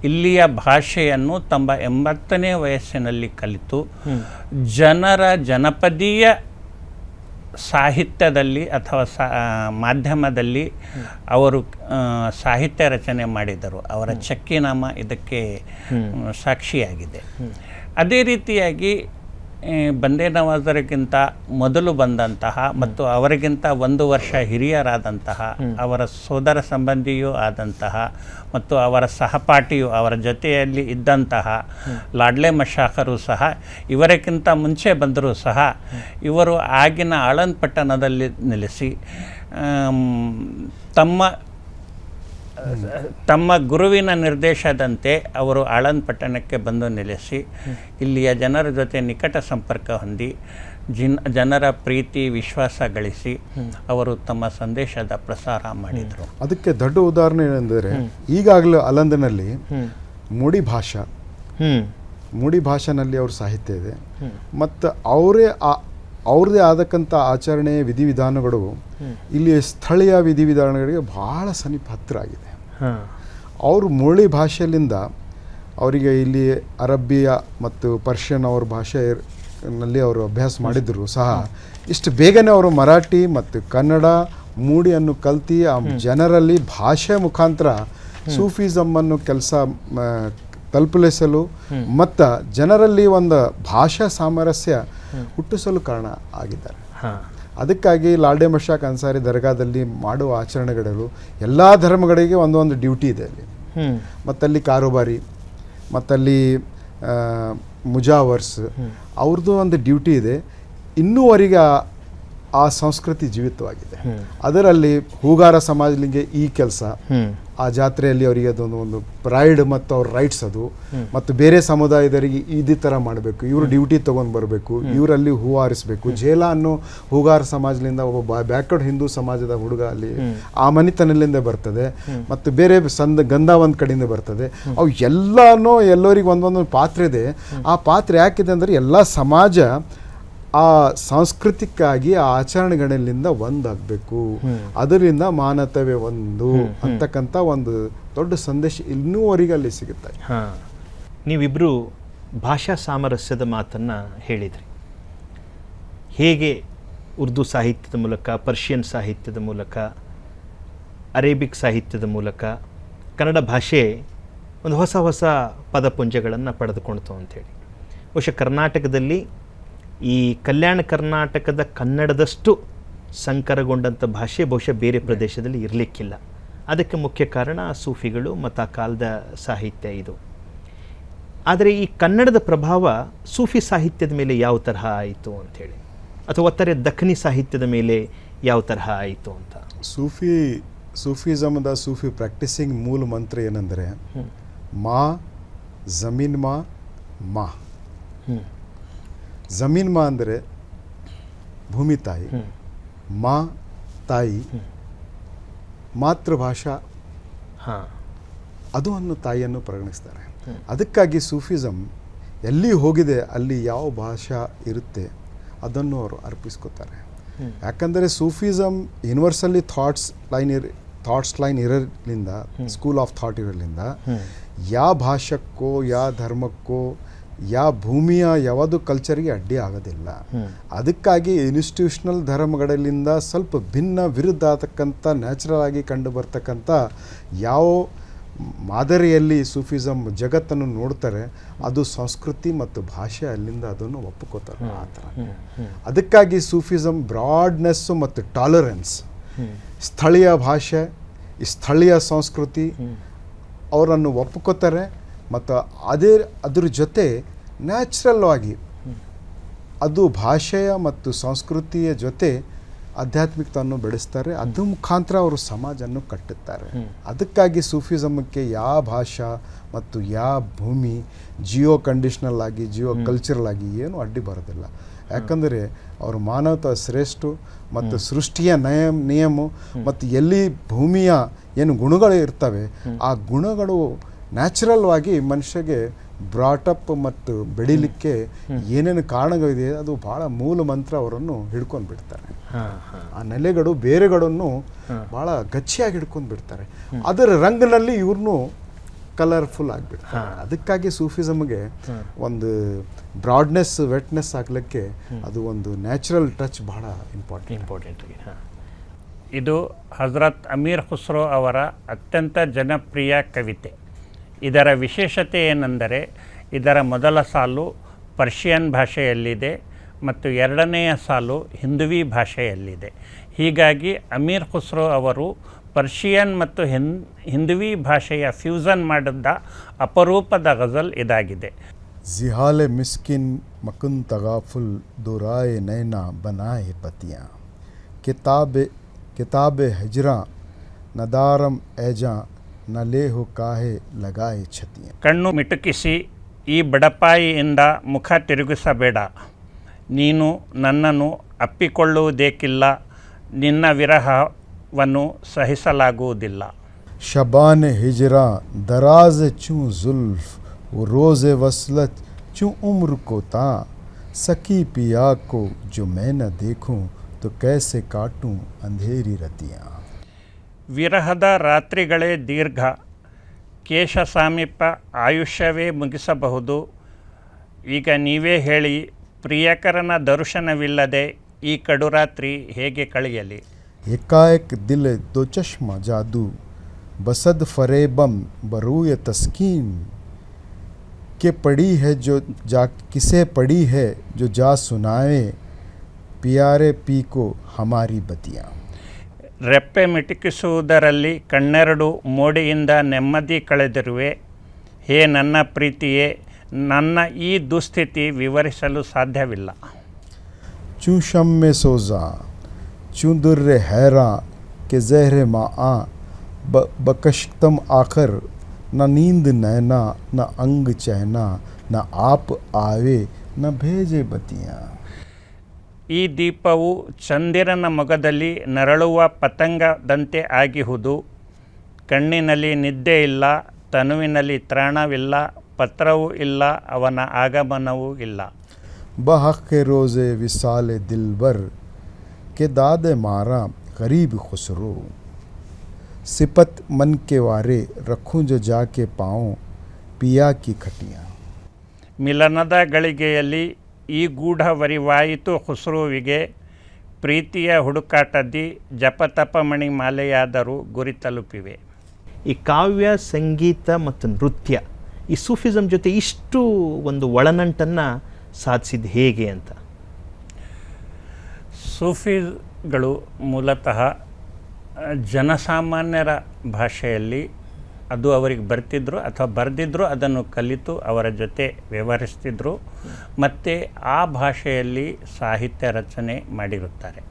ಇಲ್ಲಿಯ ಭಾಷೆಯನ್ನು ತಮ್ಮ 80ನೇ ವಯಸ್ಸಿನಲ್ಲಿ ಕಲಿತು ಜನಪದೀಯ ಸಾಹಿತ್ಯದಲ್ಲಿ ಅಥವಾ ಮಾಧ್ಯಮದಲ್ಲಿ ಅವರು ಸಾಹಿತ್ಯ ರಚನೆ ಮಾಡಿದರು. ಅವರ ಚಕ್ಕಿನಾಮ ಇದಕ್ಕೆ ಸಾಕ್ಷಿಯಾಗಿದೆ. ಅದೇ ರೀತಿಯಾಗಿ ಬಂದೇ ನವಾಜರಿಗಿಂತ ಮೊದಲು ಬಂದಂತಹ ಮತ್ತು ಅವರಿಗಿಂತ 1 ವರ್ಷ ಹಿರಿಯರಾದಂತಹ ಅವರ ಸೋದರ ಸಂಬಂಧಿಯೂ ಆದಂತಹ ಮತ್ತು ಅವರ ಸಹಪಾಠಿಯು ಅವರ ಜೊತೆಯಲ್ಲಿ ಇದ್ದಂತಹ ಲಾಡ್ಲೆ ಮಶಾಕರು ಸಹ ಇವರಕ್ಕಿಂತ ಮುಂಚೆ ಬಂದರೂ ಸಹ ಇವರು ಆಗಿನ ಆಳಂದ್ ಪಟ್ಟಣದಲ್ಲಿ ನೆಲೆಸಿ ತಮ್ಮ ಗುರುವಿನ ನಿರ್ದೇಶದಂತೆ ಅವರು ಆಳಂದ್ ಪಟ್ಟಣಕ್ಕೆ ಬಂದು ನೆಲೆಸಿ ಇಲ್ಲಿಯ ಜನರ ಜೊತೆ ನಿಕಟ ಸಂಪರ್ಕ ಹೊಂದಿ ಜನರ ಪ್ರೀತಿ ವಿಶ್ವಾಸ ಗಳಿಸಿ ಅವರು ತಮ್ಮ ಸಂದೇಶದ ಪ್ರಸಾರ ಮಾಡಿದರು. ಅದಕ್ಕೆ ದೊಡ್ಡ ಉದಾಹರಣೆ ಏನೆಂದರೆ ಈಗಾಗಲೇ ಆಳಂದ್ನಲ್ಲಿ ಮೂಡಿ ಭಾಷೆನಲ್ಲಿ ಅವ್ರ ಸಾಹಿತ್ಯ ಇದೆ ಮತ್ತು ಅವ್ರದ್ದೇ ಆದಕ್ಕಂಥ ಆಚರಣೆ ವಿಧಿವಿಧಾನಗಳು ಇಲ್ಲಿ ಸ್ಥಳೀಯ ವಿಧಿವಿಧಾನಗಳಿಗೆ ಬಹಳ ಸಮೀಪ ಹತ್ತಿರ ಆಗಿದೆ. ಅವರು ಮೂಳಿ ಭಾಷೆಯಲ್ಲಿಂದ ಅವರಿಗೆ ಇಲ್ಲಿ ಅರಬ್ಬಿಯ ಮತ್ತು ಪರ್ಷಿಯನ್ ಅವ್ರ ಭಾಷೆಯಲ್ಲಿ ಅವರು ಅಭ್ಯಾಸ ಮಾಡಿದ್ರು ಸಹ ಇಷ್ಟು ಬೇಗನೆ ಅವರು ಮರಾಠಿ ಮತ್ತು ಕನ್ನಡ ಮೂಡಿಯನ್ನು ಕಲ್ತಿ ಆ ಜನರಲ್ಲಿ ಭಾಷೆ ಮುಖಾಂತರ ಸೂಫಿಸಮ್ಮನ್ನು ಕೆಲಸ ತಲುಪಿಸಲು ಮತ್ತು ಜನರಲ್ಲಿ ಒಂದು ಭಾಷಾ ಸಾಮರಸ್ಯ ಹುಟ್ಟಿಸಲು ಕಾರಣ ಆಗಿದ್ದಾರೆ. ಅದಕ್ಕಾಗಿ ಲಾಡ್ಲೆ ಮಶಾಕ್ ಅನ್ಸಾರಿ ದರ್ಗಾದಲ್ಲಿ ಮಾಡುವ ಆಚರಣೆಗಳು ಎಲ್ಲ ಧರ್ಮಗಳಿಗೆ ಒಂದೊಂದು ಡ್ಯೂಟಿ ಇದೆ ಅಲ್ಲಿ. ಮತ್ತಲ್ಲಿ ಕಾರೋಬಾರಿ ಮತ್ತಲ್ಲಿ ಮುಜಾವರ್ಸ್ ಅವ್ರದ್ದು ಒಂದು ಡ್ಯೂಟಿ ಇದೆ. ಇನ್ನೂವರೆಗೆ ಆ ಸಂಸ್ಕೃತಿ ಜೀವಿತವಾಗಿದೆ. ಅದರಲ್ಲಿ ಹೂಗಾರ ಸಮಾಜಲಿಗೆ ಈ ಕೆಲಸ, ಆ ಜಾತ್ರೆಯಲ್ಲಿ ಅವರಿಗೆ ಅದೊಂದು ಪ್ರೈಡ್ ಮತ್ತು ಅವ್ರ ರೈಟ್ಸ್ ಅದು, ಮತ್ತು ಬೇರೆ ಸಮುದಾಯದವರಿಗೆ ಇದೇ ಥರ ಮಾಡಬೇಕು, ಇವರು ಡ್ಯೂಟಿ ತೊಗೊಂಡು ಬರಬೇಕು, ಇವರಲ್ಲಿ ಹೂ ಹಾರಿಸ್ಬೇಕು. ಜೇಲ ಅನ್ನೋ ಹೂಗಾರ ಸಮಾಜದಿಂದ ಒಬ್ಬ ಬ್ಯಾಕ್ವರ್ಡ್ ಹಿಂದೂ ಸಮಾಜದ ಹುಡುಗ ಅಲ್ಲಿ ಆ ಮನೆತನದಿಂದ ಬರ್ತದೆ, ಮತ್ತು ಬೇರೆ ಗಂಧ ಒಂದು ಕಡೆಯಿಂದ ಬರ್ತದೆ. ಅವು ಎಲ್ಲನೂ ಎಲ್ಲರಿಗೆ ಒಂದೊಂದು ಪಾತ್ರ ಇದೆ. ಆ ಪಾತ್ರ ಯಾಕಿದೆ ಅಂದರೆ ಎಲ್ಲ ಸಮಾಜ ಆ ಸಾಂಸ್ಕೃತಿಕವಾಗಿ ಆ ಆಚರಣೆಗಳಿಂದ ಒಂದಾಗಬೇಕು, ಅದರಿಂದ ಮಾನವತೆ ಒಂದು ಅಂತಕ್ಕಂಥ ಒಂದು ದೊಡ್ಡ ಸಂದೇಶ ಇನ್ನೂವರೆಗೆ ಅಲ್ಲಿ ಸಿಗುತ್ತೆ. ನೀವಿಬ್ಬರು ಭಾಷಾ ಸಾಮರಸ್ಯದ ಮಾತನ್ನು ಹೇಳಿದ್ರಿ. ಹೇಗೆ ಉರ್ದು ಸಾಹಿತ್ಯದ ಮೂಲಕ, ಪರ್ಷಿಯನ್ ಸಾಹಿತ್ಯದ ಮೂಲಕ, ಅರೇಬಿಕ್ ಸಾಹಿತ್ಯದ ಮೂಲಕ ಕನ್ನಡ ಭಾಷೆ ಒಂದು ಹೊಸ ಹೊಸ ಪದಪುಂಜಗಳನ್ನು ಪಡೆದುಕೊಳ್ತು ಅಂಥೇಳಿ. ಬಹುಶಃ ಕರ್ನಾಟಕದಲ್ಲಿ ಈ ಕಲ್ಯಾಣ ಕರ್ನಾಟಕದ ಕನ್ನಡದಷ್ಟು ಸಂಕರಗೊಂಡಂಥ ಭಾಷೆ ಬಹುಶಃ ಬೇರೆ ಪ್ರದೇಶದಲ್ಲಿ ಇರಲಿಕ್ಕಿಲ್ಲ. ಅದಕ್ಕೆ ಮುಖ್ಯ ಕಾರಣ ಸೂಫಿಗಳು ಮತ್ತು ಆ ಕಾಲದ ಸಾಹಿತ್ಯ ಇದು. ಆದರೆ ಈ ಕನ್ನಡದ ಪ್ರಭಾವ ಸೂಫಿ ಸಾಹಿತ್ಯದ ಮೇಲೆ ಯಾವ ತರಹ ಆಯಿತು ಅಂಥೇಳಿ, ಅಥವಾ ಒಟ್ಟಾರೆ ದಖನಿ ಸಾಹಿತ್ಯದ ಮೇಲೆ ಯಾವ ತರಹ ಆಯಿತು ಅಂತ. ಸೂಫಿಸಮ್ದ ಸೂಫಿ ಪ್ರಾಕ್ಟೀಸಿಂಗ್ ಮೂಲ ಮಂತ್ರ ಏನಂದರೆ ಮಾ ಜಮೀನ್ ಮಾ. ಜಮೀನ್ ಮಾ ಅಂದರೆ ಭೂಮಿ ತಾಯಿ, ಮಾ ತಾಯಿ, ಮಾತೃಭಾಷಾ ಅದು ಅನ್ನೋ ತಾಯಿಯನ್ನು ಪರಿಗಣಿಸ್ತಾರೆ. ಅದಕ್ಕಾಗಿ ಸೂಫಿಸಮ್ ಎಲ್ಲಿ ಹೋಗಿದೆ ಅಲ್ಲಿ ಯಾವ ಭಾಷಾ ಇರುತ್ತೆ ಅದನ್ನು ಅವರು ಅರ್ಪಿಸ್ಕೋತಾರೆ. ಯಾಕಂದರೆ ಸೂಫಿಸಮ್ ಯೂನಿವರ್ಸಲ್ಲಿ ಥಾಟ್ಸ್ ಲೈನ್ ಇರೋದ್ರಿಂದ, ಸ್ಕೂಲ್ ಆಫ್ ಥಾಟ್ ಇರೋದ್ರಿಂದ ಯಾವ ಭಾಷಕ್ಕೋ ಯಾವ ಧರ್ಮಕ್ಕೋ ಯಾವ ಭೂಮಿಯ ಯಾವುದು ಕಲ್ಚರ್ಗೆ ಅಡ್ಡಿ ಆಗೋದಿಲ್ಲ. ಅದಕ್ಕಾಗಿ ಇನ್ಸ್ಟಿಟ್ಯೂಷನಲ್ ಧರ್ಮಗಳಿಂದ ಸ್ವಲ್ಪ ಭಿನ್ನ ವಿರುದ್ಧ ಆಗತಕ್ಕಂಥ ನ್ಯಾಚುರಲ್ ಆಗಿ ಕಂಡು ಬರ್ತಕ್ಕಂಥ ಯಾವ ಮಾದರಿಯಲ್ಲಿ ಸೂಫಿಸಮ್ ಜಗತ್ತನ್ನು ನೋಡ್ತಾರೆ ಅದು ಸಂಸ್ಕೃತಿ ಮತ್ತು ಭಾಷೆ ಅಲ್ಲಿಂದ ಅದನ್ನು ಒಪ್ಪಿಕೋತಾರೆ ಆ ಥರ. ಅದಕ್ಕಾಗಿ ಸೂಫಿಸಮ್ ಬ್ರಾಡ್ನೆಸ್ಸು ಮತ್ತು ಟಾಲರೆನ್ಸ್ ಸ್ಥಳೀಯ ಭಾಷೆ, ಈ ಸ್ಥಳೀಯ ಸಂಸ್ಕೃತಿ ಅವರನ್ನು ಒಪ್ಕೋತಾರೆ. ಮತ್ತು ಅದ್ರ ಜೊತೆ ನ್ಯಾಚುರಲ್ ಆಗಿ ಅದು ಭಾಷೆಯ ಮತ್ತು ಸಂಸ್ಕೃತಿಯ ಜೊತೆ ಆಧ್ಯಾತ್ಮಿಕತೆಯನ್ನು ಬೆಳೆಸ್ತಾರೆ. ಅದ್ರ ಮುಖಾಂತರ ಅವರು ಸಮಾಜವನ್ನು ಕಟ್ಟುತ್ತಾರೆ. ಅದಕ್ಕಾಗಿ ಸೂಫಿಸಮಕ್ಕೆ ಯಾವ ಭಾಷಾ ಮತ್ತು ಯಾವ ಭೂಮಿ ಜಿಯೋ ಕಂಡೀಷ್ನಲ್ ಆಗಿ ಜಿಯೋ ಕಲ್ಚರಲ್ ಆಗಿ ಏನು ಅಡ್ಡಿ ಬರೋದಿಲ್ಲ. ಯಾಕಂದರೆ ಅವರು ಮಾನವತ ಶ್ರೇಷ್ಠ ಮತ್ತು ಸೃಷ್ಟಿಯ ನಿಯಮ ಮತ್ತು ಎಲ್ಲಿ ಭೂಮಿಯ ಏನು ಗುಣಗಳು ಇರ್ತವೆ ಆ ಗುಣಗಳು ನ್ಯಾಚುರಲ್ ಆಗಿ ಮನುಷ್ಯಗೆ ಬ್ರಾಟಪ್ ಮತ್ತು ಬೆಳೀಲಿಕ್ಕೆ ಏನೇನು ಕಾರಣಗಳಿದೆ ಅದು ಭಾಳ ಮೂಲ ಮಂತ್ರ ಅವರನ್ನು ಹಿಡ್ಕೊಂಡು ಬಿಡ್ತಾರೆ. ಆ ನೆಲೆಗಳು ಬೇರೆಗಳನ್ನು ಭಾಳ ಗಚ್ಚಿಯಾಗಿ ಹಿಡ್ಕೊಂಡು ಬಿಡ್ತಾರೆ. ಅದರ ರಂಗಿನಲ್ಲಿ ಇವ್ರನ್ನೂ ಕಲರ್ಫುಲ್ ಆಗಿಬಿಡ್ತಾರೆ. ಅದಕ್ಕಾಗಿ ಸೂಫಿಸಮ್ಗೆ ಒಂದು ಬ್ರಾಡ್ನೆಸ್ ವೆಟ್ನೆಸ್ ಆಗಲಿಕ್ಕೆ ಅದು ಒಂದು ನ್ಯಾಚುರಲ್ ಟಚ್ ಭಾಳ ಇಂಪಾರ್ಟೆಂಟ್. ಇದು ಹಜರತ್ ಅಮೀರ್ ಖುಸ್ರೋ ಅವರ ಅತ್ಯಂತ ಜನಪ್ರಿಯ ಕವಿತೆ. ಇದರ ವಿಶೇಷತೆ ಏನೆಂದರೆ ಇದರ ಮೊದಲ ಸಾಲು ಪರ್ಷಿಯನ್ ಭಾಷೆಯಲ್ಲಿದೆ ಮತ್ತು ಎರಡನೆಯ ಸಾಲು ಹಿಂದುವಿ ಭಾಷೆಯಲ್ಲಿದೆ. ಹೀಗಾಗಿ ಅಮೀರ್ ಖುಸ್ರೋ ಅವರು ಪರ್ಷಿಯನ್ ಮತ್ತು ಹಿಂದುವಿ ಭಾಷೆಯ ಫ್ಯೂಷನ್ ಮಾಡಿದ್ದ ಅಪರೂಪದ ಗಜಲ್ ಇದಾಗಿದೆ. ಜಿಹಾಲೆ ಮಿಸ್ಕಿನ್ ಮಕುನ್ ತಗಾಫುಲ್ ದುರಾಯೆ ನೈನಾ ಬನಾಯೆ ಪತಿಯಾ ಕಿತಾಬೆ ಹಜ್ರಾ ನದಾರಂ ಏಜಾ ನಲೇ ಹೋ ಕಾಹೆ ಲಗಾಯೆ ಛತಿಯ. ಕಣ್ಣು ಮಿಟುಕಿಸಿ ಈ ಬಡಪಾಯಿಯಿಂದ ಮುಖ ತಿರುಗಿಸಬೇಡ, ನೀನು ನನ್ನನ್ನು ಅಪ್ಪಿಕೊಳ್ಳುವುದೇಕಿಲ್ಲ, ನಿನ್ನ ವಿರಹವನ್ನು ಸಹಿಸಲಾಗುವುದಿಲ್ಲ. ಶಬಾನೆ ಹಿಜ್ರಾ ದರಾಜ್ ಚೂ ಜುಲ್ಫ್ ರೋಜೆ ವಸ್ಲತ್ ಚೂ ಉಮ್ರ ಕೋತಾ ಸಖಿ ಪಿಯಾ ಕೋ ಜೋ ಮೈ ನ ದೇಖೂಂ ತೋ ಕೈಸೆ ಕಾಟೂಂ ಅಂಧೇರಿ ರತಿಯಾ. ವಿರಹದ ರಾತ್ರಿಗಳೇ ದೀರ್ಘ, ಕೇಶ ಸಾಮೀಪ ಆಯುಷ್ಯವೇ ಮುಗಿಸಬಹುದು. ಈಗ ನೀವೇ ಹೇಳಿ, ಪ್ರಿಯಕರನ ದರ್ಶನವಿಲ್ಲದೆ ಈ ಕಡುರಾತ್ರಿ ಹೇಗೆ ಕಳೆಯಲಿ. ಏಕಾಏಕ್ ದಿಲ್ ದೋ ಚಶ್ಮ ಜಾದೂ ಬಸದ್ ಫರೇಬಂ ಬರೂಯ ತಸ್ಕೀನ್ के पड़ी है जो जा किसे पड़ी है जो जा सुनाए पियारे पी को हमारी बतियाँ. ರೆಪ್ಪೆ ಮಿಟುಕಿಸುವುದರಲ್ಲಿ ಕಣ್ಣೆರಡು ಮೋಡಿಯಿಂದ ನೆಮ್ಮದಿ ಕಳೆದಿರುವೆ. ಹೇ ನನ್ನ ಪ್ರೀತಿಯೇ, ನನ್ನ ಈ ದುಸ್ಥಿತಿ ವಿವರಿಸಲು ಸಾಧ್ಯವಿಲ್ಲ. ಚೂ ಶಮ್ಮೆ ಸೋಜಾ ಚೂ ದುರ್ರೆ हैरा के ज़हरे माँ बकश्तम आखर न नींद नैना न अंग चहना न आप आवे न भेजे बतियाँ. ಈ ದೀಪವು ಚಂದಿರನ ಮೊಗದಲ್ಲಿ ನರಳುವ ಪತಂಗದಂತೆ ಆಗಿಹುದು. ಕಣ್ಣಿನಲ್ಲಿ ನಿದ್ದೆ ಇಲ್ಲ, ತನುವಿನಲ್ಲಿ ತ್ರಾಣವಿಲ್ಲ, ಪತ್ರವೂ ಇಲ್ಲ, ಅವನ ಆಗಮನವೂ ಇಲ್ಲ. ಬಹಕ್ಕೆ ರೋಜೆ ವಿಸಾಲೆ ದಿಲ್ಬರ್ के दादे मारा गरीब खुसरो सिपत मन के वारे रखूं जो जाके पाऊं पिया की खटियाँ. ಮಿಲನದ ಗಳಿಗೆಯಲ್ಲಿ ಈ ಗೂಢವರಿವಾಯಿತು ಖುಸ್ರುವಿಗೆ. ಪ್ರೀತಿಯ ಹುಡುಕಾಟದಿ ಜಪತಪಮಣಿ ಮಾಲೆಯಾದರೂ ಗುರಿ ತಲುಪಿವೆ. ಈ ಕಾವ್ಯ, ಸಂಗೀತ ಮತ್ತು ನೃತ್ಯ ಈ ಸೂಫಿಸಮ್ ಜೊತೆ ಇಷ್ಟು ಒಂದು ಒಳನಂಟನ್ನು ಸಾಧಿಸಿದ್ದು ಹೇಗೆ ಅಂತ? ಸೂಫಿಗಳು ಮೂಲತಃ ಜನಸಾಮಾನ್ಯರ ಭಾಷೆಯಲ್ಲಿ ಅದು ಅವರಿಗೆ ಬರ್ತಿದ್ರು ಅಥವಾ ಬರೆದಿದ್ರು, ಅದನ್ನು ಕಲಿತು ಅವರ ಜೊತೆ ವ್ಯವಹರಿಸ್ತಿದ್ರು ಮತ್ತು ಆ ಭಾಷೆಯಲ್ಲಿ ಸಾಹಿತ್ಯ ರಚನೆ ಮಾಡಿರುತ್ತಾರೆ.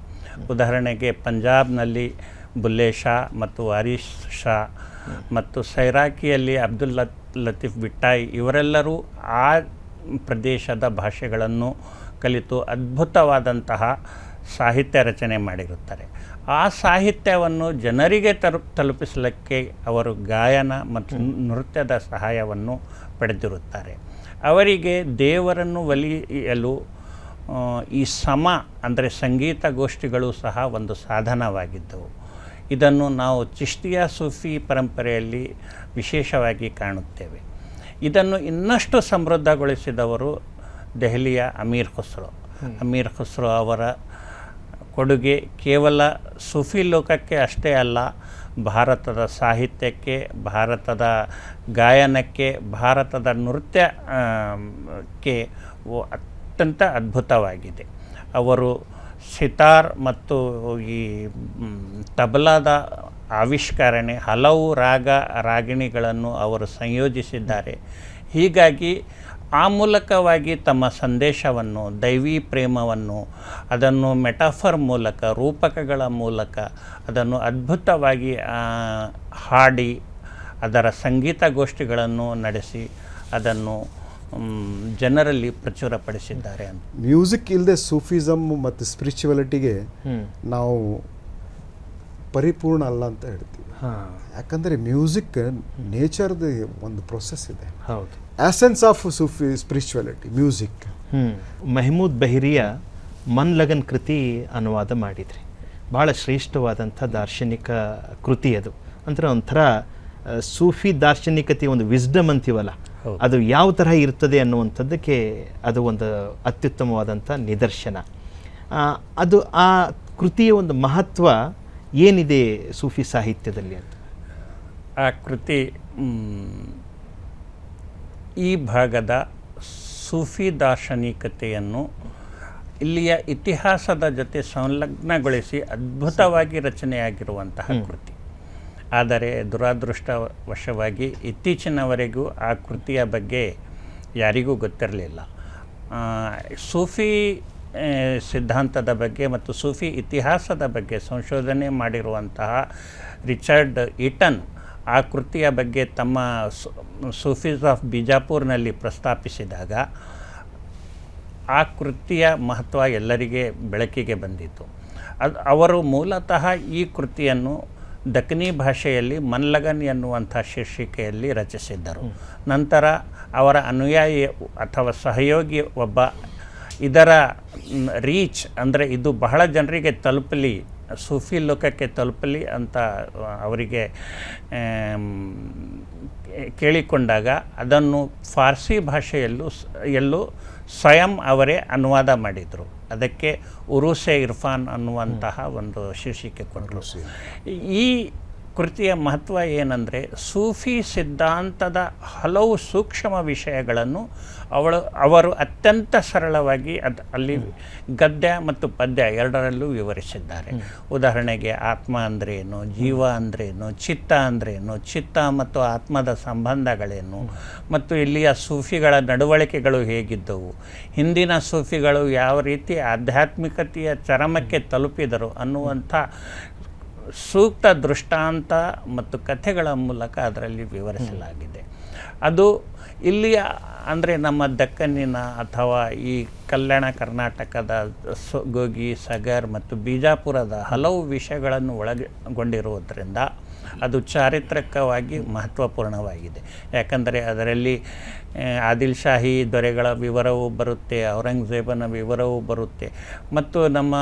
ಉದಾಹರಣೆಗೆ ಪಂಜಾಬ್ನಲ್ಲಿ ಬುಲ್ಲೆ ಶಾ ಮತ್ತು ವಾರಿಸ್ ಶಾ ಮತ್ತು ಸೈರಾಕಿಯಲ್ಲಿ ಅಬ್ದುಲ್ ಲತೀಫ್ ಬಿಟ್ಟಾಯಿ ಇವರೆಲ್ಲರೂ ಆ ಪ್ರದೇಶದ ಭಾಷೆಗಳನ್ನು ಕಲಿತು ಅದ್ಭುತವಾದಂತಹ ಸಾಹಿತ್ಯ ರಚನೆ ಮಾಡಿರುತ್ತಾರೆ. ಆ ಸಾಹಿತ್ಯವನ್ನು ಜನರಿಗೆ ತಲುಪಿಸಲಿಕ್ಕೆ ಅವರು ಗಾಯನ ಮತ್ತು ನೃತ್ಯದ ಸಹಾಯವನ್ನು ಪಡೆದಿರುತ್ತಾರೆ. ಅವರಿಗೆ ದೇವರನ್ನು ಒಲಿಯಲು ಈ ಸಮ ಅಂದರೆ ಸಂಗೀತ ಗೋಷ್ಠಿಗಳು ಸಹ ಒಂದು ಸಾಧನವಾಗಿದ್ದವು. ಇದನ್ನು ನಾವು ಚಿಶ್ತಿಯಾ ಸೂಫಿ ಪರಂಪರೆಯಲ್ಲಿ ವಿಶೇಷವಾಗಿ ಕಾಣುತ್ತೇವೆ. ಇದನ್ನು ಇನ್ನಷ್ಟು ಸಮೃದ್ಧಗೊಳಿಸಿದವರು ದೆಹಲಿಯ ಅಮೀರ್ ಖುಸ್ರೋ. ಅಮೀರ್ ಖುಸ್ರೋ ಅವರ ಕೊಡುಗೆ ಕೇವಲ ಸೂಫಿ ಲೋಕಕ್ಕೆ ಅಷ್ಟೇ ಅಲ್ಲ, ಭಾರತದ ಸಾಹಿತ್ಯಕ್ಕೆ, ಭಾರತದ ಗಾಯನಕ್ಕೆ, ಭಾರತದ ನೃತ್ಯಕ್ಕೆ ಅತ್ಯಂತ ಅದ್ಭುತವಾಗಿದೆ. ಅವರು ಸಿತಾರ್ ಮತ್ತು ಈ ತಬಲಾದ ಆವಿಷ್ಕರಣೆ, ಹಲವು ರಾಗಿಣಿಗಳನ್ನು ಅವರು ಸಂಯೋಜಿಸಿದ್ದಾರೆ. ಹೀಗಾಗಿ ಆ ಮೂಲಕವಾಗಿ ತಮ್ಮ ಸಂದೇಶವನ್ನು, ದೈವಿ ಪ್ರೇಮವನ್ನು, ಅದನ್ನು ಮೆಟಾಫರ್ ಮೂಲಕ, ರೂಪಕಗಳ ಮೂಲಕ ಅದನ್ನು ಅದ್ಭುತವಾಗಿ ಹಾಡಿ, ಅದರ ಸಂಗೀತಗೋಷ್ಠಿಗಳನ್ನು ನಡೆಸಿ ಅದನ್ನು ಜನರಲ್ಲಿ ಪ್ರಚುರಪಡಿಸಿದ್ದಾರೆ ಅಂತ. ಮ್ಯೂಸಿಕ್ ಇಲ್ಲದೆ ಸೂಫಿಸಮ್ ಮತ್ತು ಸ್ಪಿರಿಚುವಲಿಟಿಗೆ ನಾವು ಪರಿಪೂರ್ಣ ಅಲ್ಲ ಅಂತ ಹೇಳ್ತೀವಿ. ಯಾಕಂದರೆ ಮ್ಯೂಸಿಕ್ ನೇಚರ್ದು ಒಂದು ಪ್ರೊಸೆಸ್ ಇದೆ. ಹೌದು, essence of Sufi spirituality music. Mehmood ಬೆಹರಿಯ ಮನ್ ಲಗನ್ ಕೃತಿ ಅನುವಾದ ಮಾಡಿದ್ರಿ. ಭಾಳ ಶ್ರೇಷ್ಠವಾದಂಥ ದಾರ್ಶನಿಕ ಕೃತಿ ಅದು. ಅಂದರೆ ಒಂಥರ ಸೂಫಿ ದಾರ್ಶನಿಕತೆಯ ಒಂದು ವಿಸ್ಡಮ್ ಅಂತೀವಲ್ಲ, ಅದು ಯಾವ ತರಹ ಇರ್ತದೆ ಅನ್ನುವಂಥದ್ದಕ್ಕೆ ಅದು ಒಂದು ಅತ್ಯುತ್ತಮವಾದಂಥ ನಿದರ್ಶನ. ಅದು ಆ ಕೃತಿಯ ಒಂದು ಮಹತ್ವ ಏನಿದೆ ಸೂಫಿ ಸಾಹಿತ್ಯದಲ್ಲಿ ಅಂತ? ಆ ಕೃತಿ ಈ ಭಾಗದ ಸೂಫಿ ದಾರ್ಶನಿಕತೆಯನ್ನು ಇಲ್ಲಿಯ ಇತಿಹಾಸದ ಜೊತೆ ಸಂಲಗ್ನಗೊಳಿಸಿ ಅದ್ಭುತವಾಗಿ ರಚನೆಯಾಗಿರುವಂತಹ ಕೃತಿ. ಆದರೆ ದುರಾದೃಷ್ಟವಶವಾಗಿ ಇತ್ತೀಚಿನವರೆಗೂ ಆ ಕೃತಿಯ ಬಗ್ಗೆ ಯಾರಿಗೂ ಗೊತ್ತಿರಲಿಲ್ಲ. ಸೂಫಿ ಸಿದ್ಧಾಂತದ ಬಗ್ಗೆ ಮತ್ತು ಸೂಫಿ ಇತಿಹಾಸದ ಬಗ್ಗೆ ಸಂಶೋಧನೆ ಮಾಡಿರುವಂತಹ ರಿಚರ್ಡ್ ಈಟನ್ ಆ ಕೃತಿಯ ಬಗ್ಗೆ ತಮ್ಮ ಸೂಫೀಸ್ ಆಫ್ ಬಿಜಾಪುರ್ನಲ್ಲಿ ಪ್ರಸ್ತಾಪಿಸಿದಾಗ ಆ ಕೃತಿಯ ಮಹತ್ವ ಎಲ್ಲರಿಗೆ ಬೆಳಕಿಗೆ ಬಂದಿತು. ಅವರು ಮೂಲತಃ ಈ ಕೃತಿಯನ್ನು ದಕ್ಕನಿ ಭಾಷೆಯಲ್ಲಿ ಮನ್ಲಗನ್ ಎನ್ನುವಂಥ ಶೀರ್ಷಿಕೆಯಲ್ಲಿ ರಚಿಸಿದ್ದರು. ನಂತರ ಅವರ ಅನುಯಾಯಿ ಅಥವಾ ಸಹಯೋಗಿ ಒಬ್ಬ ಇದರ ರೀಚ್ ಅಂದರೆ ಇದು ಬಹಳ ಜನರಿಗೆ ತಲುಪಲಿ, ಸೂಫಿ ಲೋಕಕ್ಕೆ ತಲುಪಲಿ ಅಂತ ಅವರಿಗೆ ಕೇಳಿಕೊಂಡಾಗ ಅದನ್ನು ಫಾರ್ಸಿ ಭಾಷೆಯಲ್ಲೂ ಸ್ವಯಂ ಅವರೇ ಅನುವಾದ ಮಾಡಿದರು. ಅದಕ್ಕೆ ಉರುಸೆ ಇರ್ಫಾನ್ ಅನ್ನುವಂತಹ ಒಂದು ಶೀರ್ಷಿಕೆ ಕೊಟ್ಟರು. ಈ ಕೃತಿಯ ಮಹತ್ವ ಏನಂದರೆ ಸೂಫಿ ಸಿದ್ಧಾಂತದ ಹಲವು ಸೂಕ್ಷ್ಮ ವಿಷಯಗಳನ್ನು ಅವರು ಅತ್ಯಂತ ಸರಳವಾಗಿ ಅಲ್ಲಿ ಗದ್ಯ ಮತ್ತು ಪದ್ಯ ಎರಡರಲ್ಲೂ ವಿವರಿಸಿದ್ದಾರೆ. ಉದಾಹರಣೆಗೆ ಆತ್ಮ ಅಂದ್ರೇನು, ಜೀವ ಅಂದ್ರೇನು, ಚಿತ್ತ ಅಂದ್ರೇನು, ಚಿತ್ತ ಮತ್ತು ಆತ್ಮದ ಸಂಬಂಧಗಳೇನು, ಮತ್ತು ಇಲ್ಲಿಯ ಸೂಫಿಗಳ ನಡವಳಿಕೆಗಳು ಹೇಗಿದ್ದವು, ಹಿಂದಿನ ಸೂಫಿಗಳು ಯಾವ ರೀತಿ ಆಧ್ಯಾತ್ಮಿಕತೆಯ ಚರಮಕ್ಕೆ ತಲುಪಿದರು ಅನ್ನುವಂಥ ಸೂಕ್ತ ದೃಷ್ಟಾಂತ ಮತ್ತು ಕಥೆಗಳ ಮೂಲಕ ಅದರಲ್ಲಿ ವಿವರಿಸಲಾಗಿದೆ. ಅದು ಇಲ್ಲಿಯ ಅಂದರೆ ನಮ್ಮ ದಕ್ಕನ್ನಿನ ಅಥವಾ ಈ ಕಲ್ಯಾಣ ಕರ್ನಾಟಕದ ಗೋಗಿ, ಸಗರ್ ಮತ್ತು ಬಿಜಾಪುರದ ಹಲವು ವಿಷಯಗಳನ್ನು ಒಳಗೊಂಡಿರುವುದರಿಂದ ಅದು ಚಾರಿತ್ರಿಕವಾಗಿ ಮಹತ್ವಪೂರ್ಣವಾಗಿದೆ. ಯಾಕಂದರೆ ಅದರಲ್ಲಿ ಆದಿಲ್ ಶಾಹಿ ದೊರೆಗಳ ವಿವರವೂ ಬರುತ್ತೆ, ಔರಂಗಜೇಬನ ವಿವರವೂ ಬರುತ್ತೆ, ಮತ್ತು ನಮ್ಮ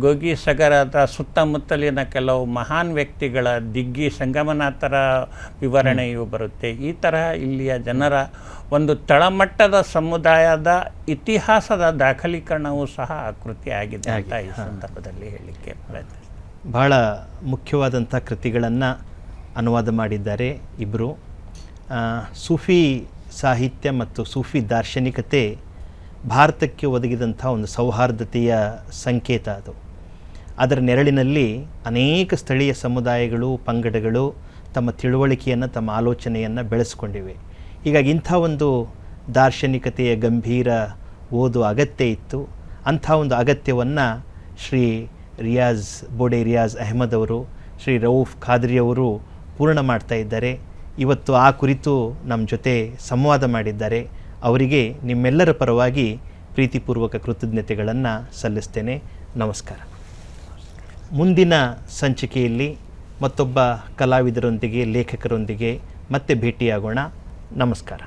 ಗೋಗಿ ಸಗರದ ಸುತ್ತಮುತ್ತಲಿನ ಕೆಲವು ಮಹಾನ್ ವ್ಯಕ್ತಿಗಳ ದಿಗ್ಗಿ ಸಂಗಮನಾಥರ ವಿವರಣೆಯೂ ಬರುತ್ತೆ. ಈ ತರಹ ಇಲ್ಲಿಯ ಜನರ ಒಂದು ತಳಮಟ್ಟದ ಸಮುದಾಯದ ಇತಿಹಾಸದ ದಾಖಲೀಕರಣವೂ ಸಹ ಕೃತಿ ಆಗಿದೆ ಅಂತ ಈ ಸಂದರ್ಭದಲ್ಲಿ ಹೇಳಲಿಕ್ಕೆ ಪ್ರಯತ್ನ. ಬಹಳ ಮುಖ್ಯವಾದಂಥ ಕೃತಿಗಳನ್ನು ಅನುವಾದ ಮಾಡಿದ್ದಾರೆ ಇಬ್ಬರು. ಸೂಫಿ ಸಾಹಿತ್ಯ ಮತ್ತು ಸೂಫಿ ದಾರ್ಶನಿಕತೆ ಭಾರತಕ್ಕೆ ಒದಗಿದಂಥ ಒಂದು ಸೌಹಾರ್ದತೆಯ ಸಂಕೇತ ಅದು. ಅದರ ನೆರಳಿನಲ್ಲಿ ಅನೇಕ ಸ್ಥಳೀಯ ಸಮುದಾಯಗಳು, ಪಂಗಡಗಳು ತಮ್ಮ ತಿಳುವಳಿಕೆಯನ್ನು, ತಮ್ಮ ಆಲೋಚನೆಯನ್ನು ಬೆಳೆಸ್ಕೊಂಡಿವೆ. ಹೀಗಾಗಿ ಇಂಥ ಒಂದು ದಾರ್ಶನಿಕತೆಯ ಗಂಭೀರ ಓದು ಅಗತ್ಯ ಇತ್ತು. ಅಂಥ ಒಂದು ಅಗತ್ಯವನ್ನು ಶ್ರೀ ಬೋಡೆ ರಿಯಾಜ್ ಅಹಮದ್ ಅವರು, ಶ್ರೀ ರೌಫ್ ಖಾದ್ರಿ ಅವರು ಪೂರ್ಣ ಮಾಡ್ತಾ ಇದ್ದಾರೆ. ಇವತ್ತು ಆ ಕುರಿತು ನಮ್ಮ ಜೊತೆ ಸಂವಾದ ಮಾಡಿದ್ದಾರೆ. ಅವರಿಗೆ ನಿಮ್ಮೆಲ್ಲರ ಪರವಾಗಿ ಪ್ರೀತಿಪೂರ್ವಕ ಕೃತಜ್ಞತೆಗಳನ್ನು ಸಲ್ಲಿಸ್ತೇನೆ. ನಮಸ್ಕಾರ. ಮುಂದಿನ ಸಂಚಿಕೆಯಲ್ಲಿ ಮತ್ತೊಬ್ಬ ಕಲಾವಿದರೊಂದಿಗೆ, ಲೇಖಕರೊಂದಿಗೆ ಮತ್ತೆ ಭೇಟಿಯಾಗೋಣ. ನಮಸ್ಕಾರ.